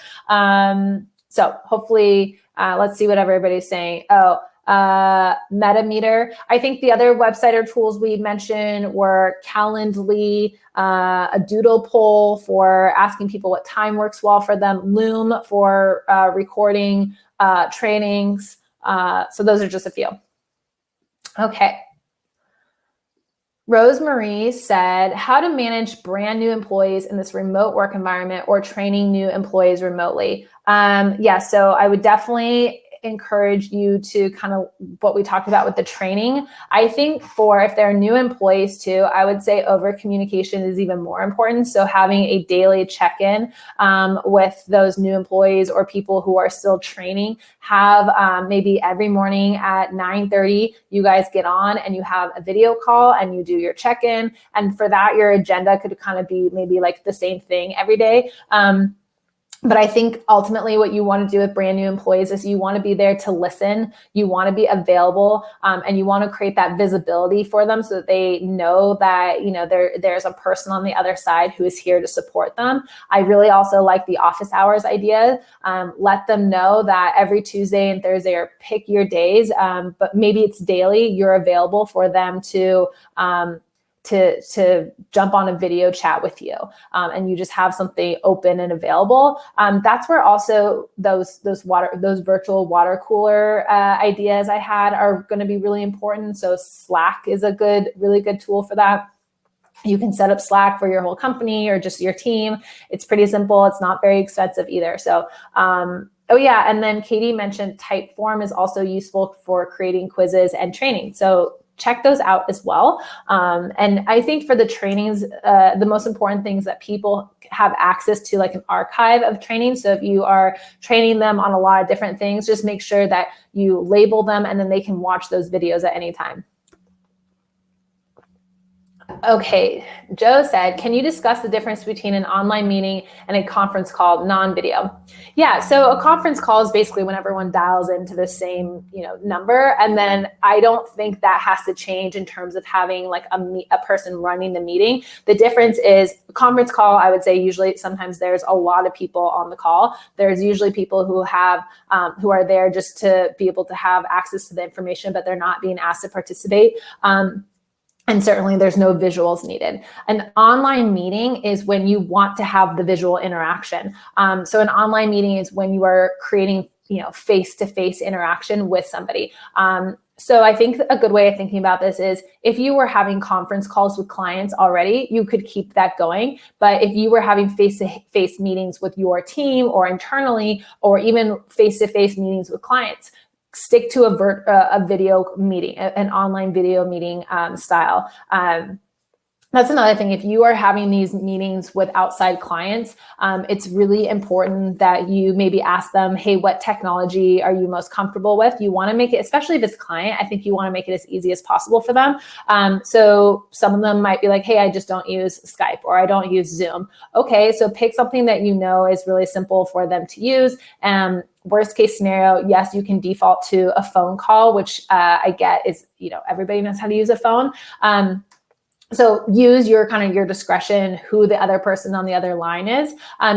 So hopefully, let's see what everybody's saying. Oh, Metameter. I think the other website or tools we mentioned were Calendly, a doodle poll for asking people what time works well for them, Loom for recording trainings. So those are just a few. Okay. Rosemarie said, how to manage brand new employees in this remote work environment or training new employees remotely. Yeah, so I would definitely encourage you to kind of what we talked about with the training. I think if there are new employees too, I would say over communication is even more important. So having a daily check-in with those new employees or people who are still training, have maybe every morning at 9:30, you guys get on and you have a video call and you do your check-in. And for that, your agenda could kind of be maybe like the same thing every day. But I think ultimately what you want to do with brand new employees is you want to be there to listen, you want to be available, and you want to create that visibility for them so that they know that, there's a person on the other side who is here to support them. I really also like the office hours idea. Let them know that every Tuesday and Thursday, or pick your days, but maybe it's daily, you're available for them to jump on a video chat with you, and you just have something open and available. That's where also those virtual water cooler ideas I had are going to be really important. So Slack is a really good tool for that. You can set up Slack for your whole company or just your team. It's pretty simple. It's not very expensive either. So, oh yeah, and then Katie mentioned Typeform is also useful for creating quizzes and training. So check those out as well. And I think for the trainings, the most important thing is that people have access to like an archive of training. So if you are training them on a lot of different things, just make sure that you label them and then they can watch those videos at any time. Okay, Joe said, can you discuss the difference between an online meeting and a conference call, non-video? Yeah, so a conference call is basically when everyone dials into the same, number, and then I don't think that has to change in terms of having like a person running the meeting. The difference is conference call, I would say usually sometimes there's a lot of people on the call. There's usually people who are there just to be able to have access to the information, but they're not being asked to participate. And certainly there's no visuals needed. An online meeting is when you want to have the visual interaction. So an online meeting is when you are creating, face-to-face interaction with somebody. So I think a good way of thinking about this is if you were having conference calls with clients already, you could keep that going. But if you were having face-to-face meetings with your team or internally, or even face-to-face meetings with clients, stick to a video meeting, an online video meeting style. That's another thing. If you are having these meetings with outside clients, it's really important that you maybe ask them, hey, what technology are you most comfortable with? You want to make it, especially if it's client, I think you want to make it as easy as possible for them. So some of them might be like, hey, I just don't use Skype or I don't use Zoom. Okay, so pick something that you know is really simple for them to use. Worst case scenario, yes, you can default to a phone call, which I get is, everybody knows how to use a phone. So use your discretion who the other person on the other line is.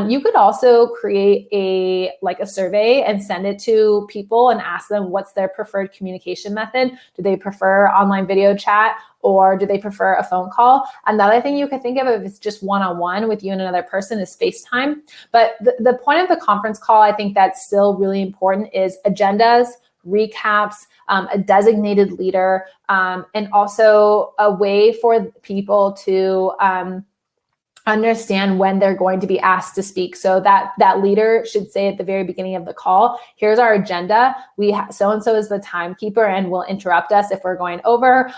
You could also create a survey and send it to people and ask them what's their preferred communication method. Do they prefer online video chat or do they prefer a phone call? Another thing you could think of if it's just one-on-one with you and another person is FaceTime. But the point of the conference call, I think that's still really important, is agendas, recaps, a designated leader, and also a way for people to understand when they're going to be asked to speak. So that leader should say at the very beginning of the call, here's our agenda. So-and-so is the timekeeper and will interrupt us if we're going over.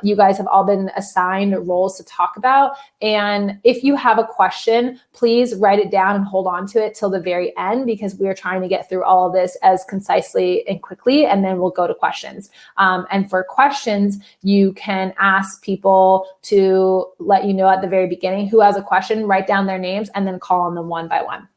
You guys have all been assigned roles to talk about. And if you have a question, please write it down and hold on to it till the very end, because we are trying to get through all of this as concisely and quickly, and then we'll go to questions. And for questions, you can ask people to let you know at the very beginning who has a question, write down their names, and then call on them one by one.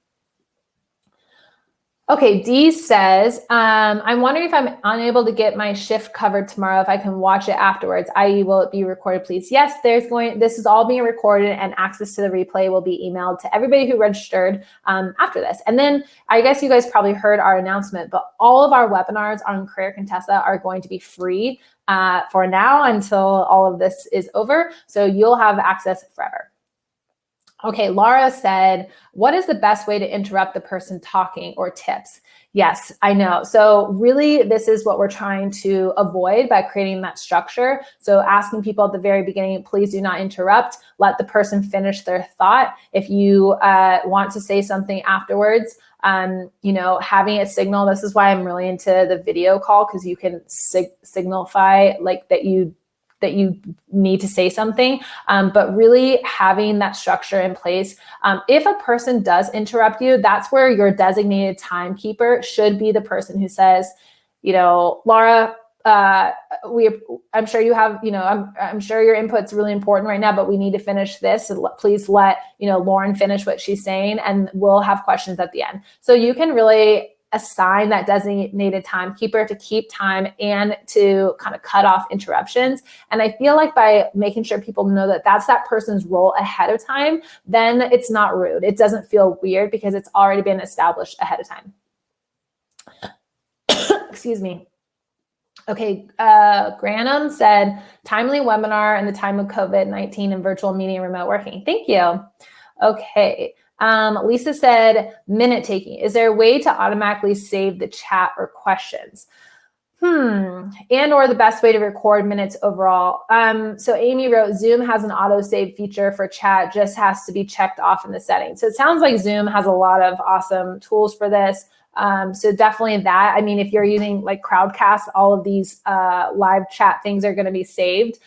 Okay, Dee says, I'm wondering if I'm unable to get my shift covered tomorrow, if I can watch it afterwards, i.e. will it be recorded, please? Yes, this is all being recorded and access to the replay will be emailed to everybody who registered after this. And then I guess you guys probably heard our announcement, but all of our webinars on Career Contessa are going to be free for now until all of this is over. So you'll have access forever. Okay, Laura said, what is the best way to interrupt the person talking, or tips? Yes, I know. So really, this is what we're trying to avoid by creating that structure. So asking people at the very beginning, please do not interrupt. Let the person finish their thought. If you want to say something afterwards, having a signal. This is why I'm really into the video call, because you can signify like that you need to say something, but really having that structure in place. If a person does interrupt you, that's where your designated timekeeper should be the person who says, Laura, I'm sure you have, I'm sure your input's really important right now, but we need to finish this. Please let, Lauren finish what she's saying, and we'll have questions at the end. So you can really assign that designated timekeeper to keep time and to kind of cut off interruptions. And I feel like by making sure people know that that's that person's role ahead of time, then it's not rude. It doesn't feel weird because it's already been established ahead of time. Excuse me. Okay, Granum said, timely webinar in the time of COVID-19 and virtual meeting and remote working. Thank you. Okay. Lisa said, minute taking. Is there a way to automatically save the chat or questions? And or the best way to record minutes overall. So Amy wrote, Zoom has an auto-save feature for chat, just has to be checked off in the settings. So it sounds like Zoom has a lot of awesome tools for this. So definitely that. I mean, if you're using like Crowdcast, all of these live chat things are going to be saved.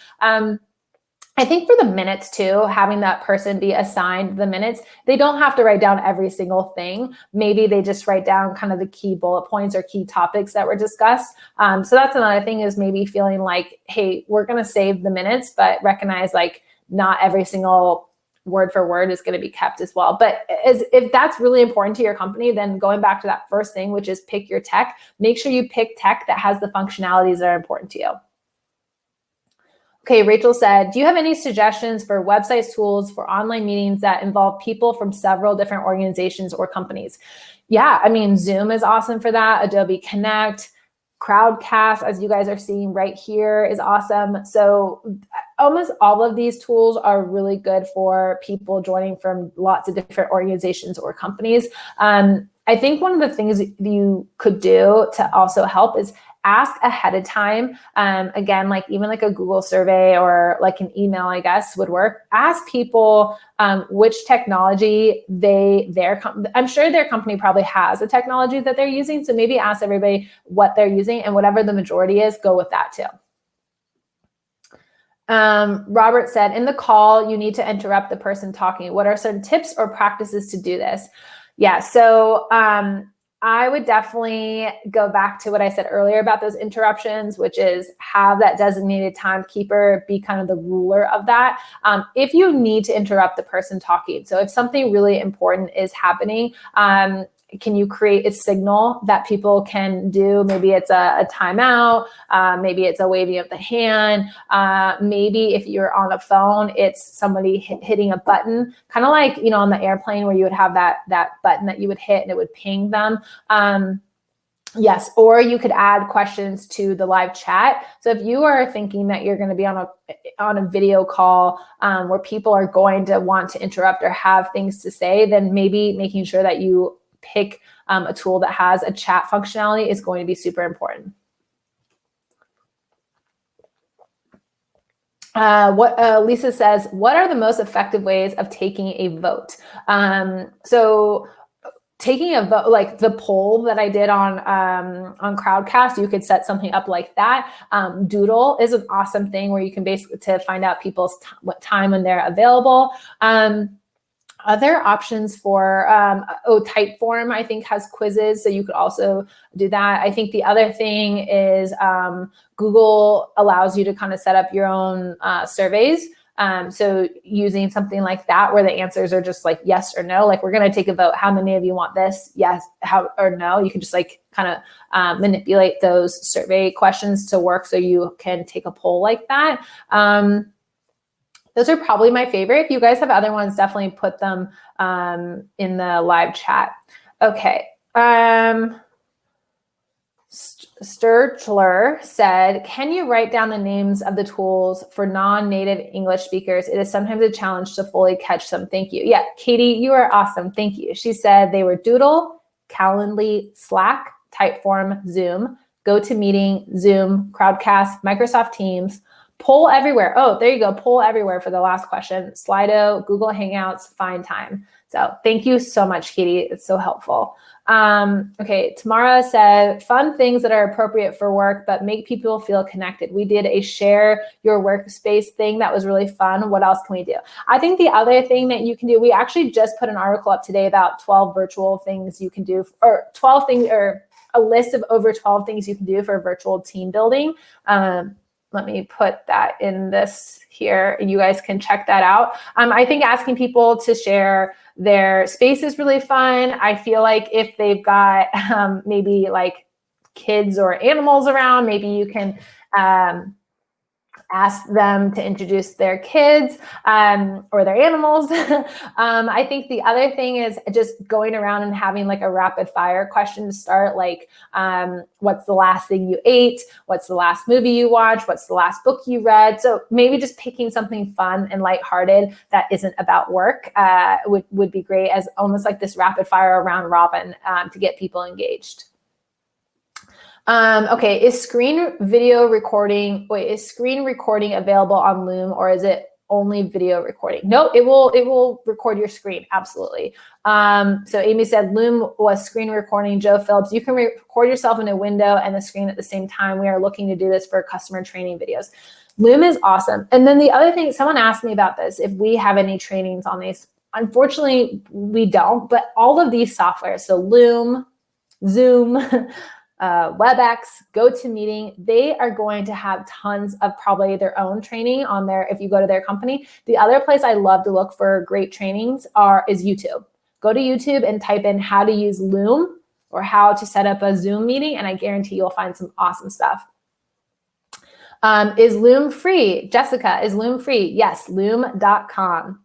I think for the minutes too, having that person be assigned the minutes, they don't have to write down every single thing. Maybe they just write down kind of the key bullet points or key topics that were discussed. So that's another thing, is maybe feeling like, hey, we're going to save the minutes, but recognize like not every single word for word is going to be kept as well. But if that's really important to your company, then going back to that first thing, which is pick your tech, make sure you pick tech that has the functionalities that are important to you. Okay, Rachel said, do you have any suggestions for websites, tools for online meetings that involve people from several different organizations or companies? Yeah, I mean, Zoom is awesome for that. Adobe Connect, Crowdcast, as you guys are seeing right here, is awesome. So almost all of these tools are really good for people joining from lots of different organizations or companies. I think one of the things you could do to also help is ask ahead of time. Again, like even like a Google survey or like an email, I guess would work. Ask people which technology I'm sure their company probably has a technology that they're using. So maybe ask everybody what they're using, and whatever the majority is, go with that too. Robert said, in the call, you need to interrupt the person talking. What are some tips or practices to do this? Yeah, so I would definitely go back to what I said earlier about those interruptions, which is have that designated timekeeper be kind of the ruler of that. If you need to interrupt the person talking, so if something really important is happening, can you create a signal that people can do? Maybe it's a timeout, maybe it's a waving of the hand, maybe if you're on a phone, it's somebody hitting a button, kind of like, you know, on the airplane where you would have that button that you would hit and it would ping them. Yes, or you could add questions to the live chat. So if you are thinking that you're going to be on a video call where people are going to want to interrupt or have things to say, then maybe making sure that you pick a tool that has a chat functionality is going to be super important. Lisa says, what are the most effective ways of taking a vote? So taking a vote, like the poll that I did on Crowdcast, you could set something up like that. Doodle is an awesome thing where you can basically to find out people's what time when they're available. Other options for, Typeform, I think, has quizzes, so you could also do that. I think the other thing is Google allows you to kind of set up your own surveys. So using something like that where the answers are just like yes or no, like we're going to take a vote. How many of you want this? Yes, how or no? You can just like kind of manipulate those survey questions to work so you can take a poll like that. Those are probably my favorite. If you guys have other ones, definitely put them in the live chat. Okay. Sturchler said, can you write down the names of the tools for non-native English speakers? It is sometimes a challenge to fully catch them. Thank you. Yeah, Katie, you are awesome. Thank you. She said they were Doodle, Calendly, Slack, Typeform, Zoom, GoToMeeting, Zoom, Crowdcast, Microsoft Teams, Poll Everywhere. Oh, there you go. Poll Everywhere for the last question. Slido, Google Hangouts, Find Time. So thank you so much, Katie. It's so helpful. Okay, Tamara said, fun things that are appropriate for work, but make people feel connected. We did a share your workspace thing that was really fun. What else can we do? I think the other thing that you can do, we actually just put an article up today about 12 virtual things you can do, or 12 things, or a list of over 12 things you can do for virtual team building. Let me put that in this here, and you guys can check that out. I think asking people to share their space is really fun. I feel like if they've got maybe like kids or animals around, maybe you can ask them to introduce their kids or their animals. I think the other thing is just going around and having like a rapid fire question to start, like what's the last thing you ate? What's the last movie you watched? What's the last book you read? So maybe just picking something fun and lighthearted that isn't about work would be great, as almost like this rapid fire round robin to get people engaged. Okay, is screen recording available on Loom, or is it only video recording? No, it will record your screen, absolutely. So Amy said Loom was screen recording. Joe Phillips, you can record yourself in a window and the screen at the same time. We are looking to do this for customer training videos. Loom is awesome. And then the other thing, someone asked me about this, if we have any trainings on these. Unfortunately, we don't, but all of these softwares, so Loom, Zoom, WebEx, GoToMeeting, they are going to have tons of probably their own training on there if you go to their company. The other place I love to look for great trainings is YouTube. Go to YouTube and type in how to use Loom or how to set up a Zoom meeting, and I guarantee you'll find some awesome stuff. Is Loom free? Jessica, is Loom free? Yes, loom.com.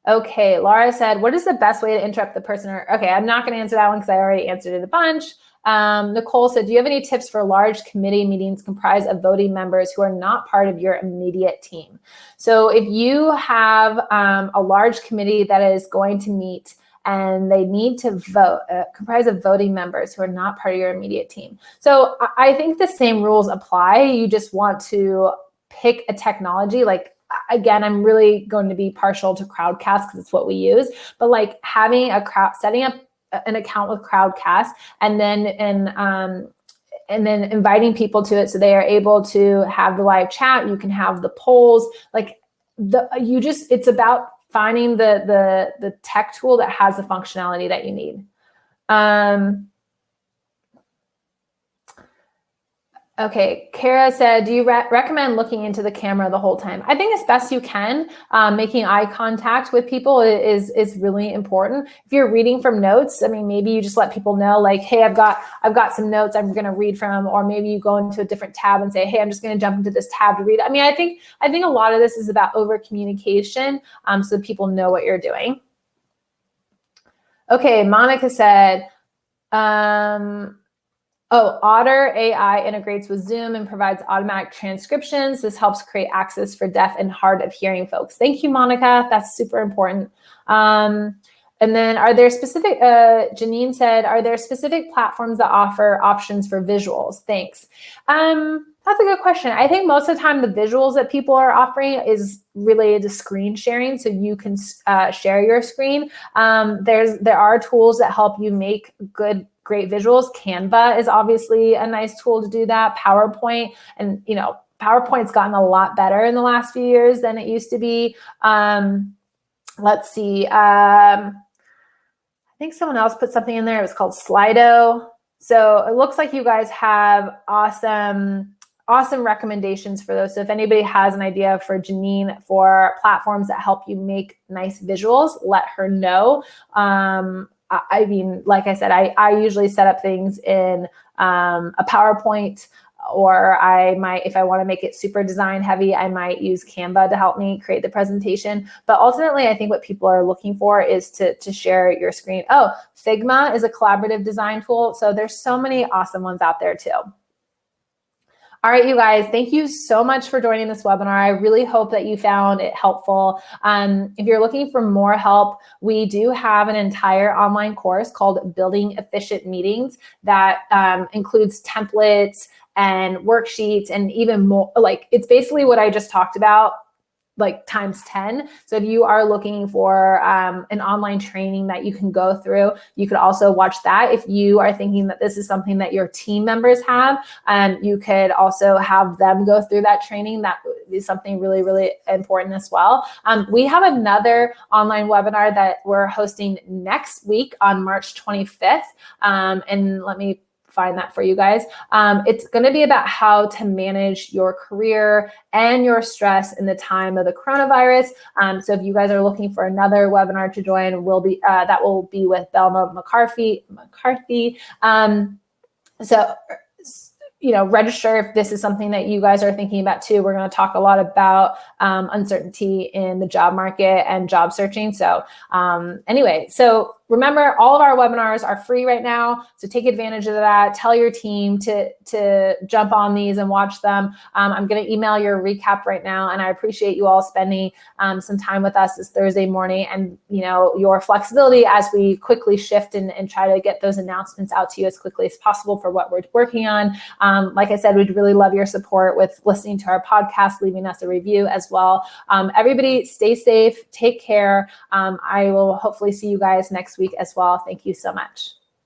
Okay, Laura said, what is the best way to interrupt the person? Okay, I'm not going to answer that one because I already answered it a bunch. Nicole said, do you have any tips for large committee meetings comprised of voting members who are not part of your immediate team? So if you have a large committee that is going to meet and they need to vote, comprised of voting members who are not part of your immediate team. So I think the same rules apply. You just want to pick a technology. Like, again, I'm really going to be partial to Crowdcast because it's what we use, but like having setting up an account with Crowdcast and then inviting people to it so they are able to have the live chat. You can have the polls. Like it's about finding the tech tool that has the functionality that you need. Okay, Kara said, do you recommend looking into the camera the whole time? I think as best you can. Making eye contact with people is really important. If you're reading from notes, I mean, maybe you just let people know, like, hey, I've got some notes I'm going to read from, or maybe you go into a different tab and say, hey, I'm just going to jump into this tab to read. I mean, I think a lot of this is about over communication, so people know what you're doing. Okay, Monica said, Otter AI integrates with Zoom and provides automatic transcriptions. This helps create access for deaf and hard of hearing folks. Thank you, Monica. That's super important. And then are there specific, Janine said, are there specific platforms that offer options for visuals? Thanks. That's a good question. I think most of the time the visuals that people are offering is related to screen sharing, so you can share your screen. There are tools that help you make great visuals. Canva is obviously a nice tool to do that. PowerPoint, and PowerPoint's gotten a lot better in the last few years than it used to be. Let's see. I think someone else put something in there. It was called Slido. So it looks like you guys have awesome recommendations for those. So if anybody has an idea for Janine for platforms that help you make nice visuals, let her know. I mean, like I said, I usually set up things in a PowerPoint, or I might, if I want to make it super design heavy, I might use Canva to help me create the presentation. But ultimately, I think what people are looking for is to share your screen. Oh, Figma is a collaborative design tool. So there's so many awesome ones out there too. All right, you guys, thank you so much for joining this webinar. I really hope that you found it helpful. If you're looking for more help, we do have an entire online course called Building Efficient Meetings that includes templates and worksheets and even more. Like, it's basically what I just talked about, like times 10. So if you are looking for an online training that you can go through, you could also watch that. If you are thinking that this is something that your team members have, you could also have them go through that training. That is something really, really important as well. We have another online webinar that we're hosting next week on March 25th. And let me find that for you guys. It's going to be about how to manage your career and your stress in the time of the coronavirus. So if you guys are looking for another webinar to join, that will be with Belma McCarthy. So register if this is something that you guys are thinking about too. We're going to talk a lot about uncertainty in the job market and job searching. So anyway, so remember, all of our webinars are free right now. So take advantage of that. Tell your team to jump on these and watch them. I'm going to email your recap right now. And I appreciate you all spending some time with us this Thursday morning, and your flexibility as we quickly shift and try to get those announcements out to you as quickly as possible for what we're working on. Like I said, we'd really love your support with listening to our podcast, leaving us a review as well. Everybody stay safe, take care. I will hopefully see you guys next week as well. Thank you so much.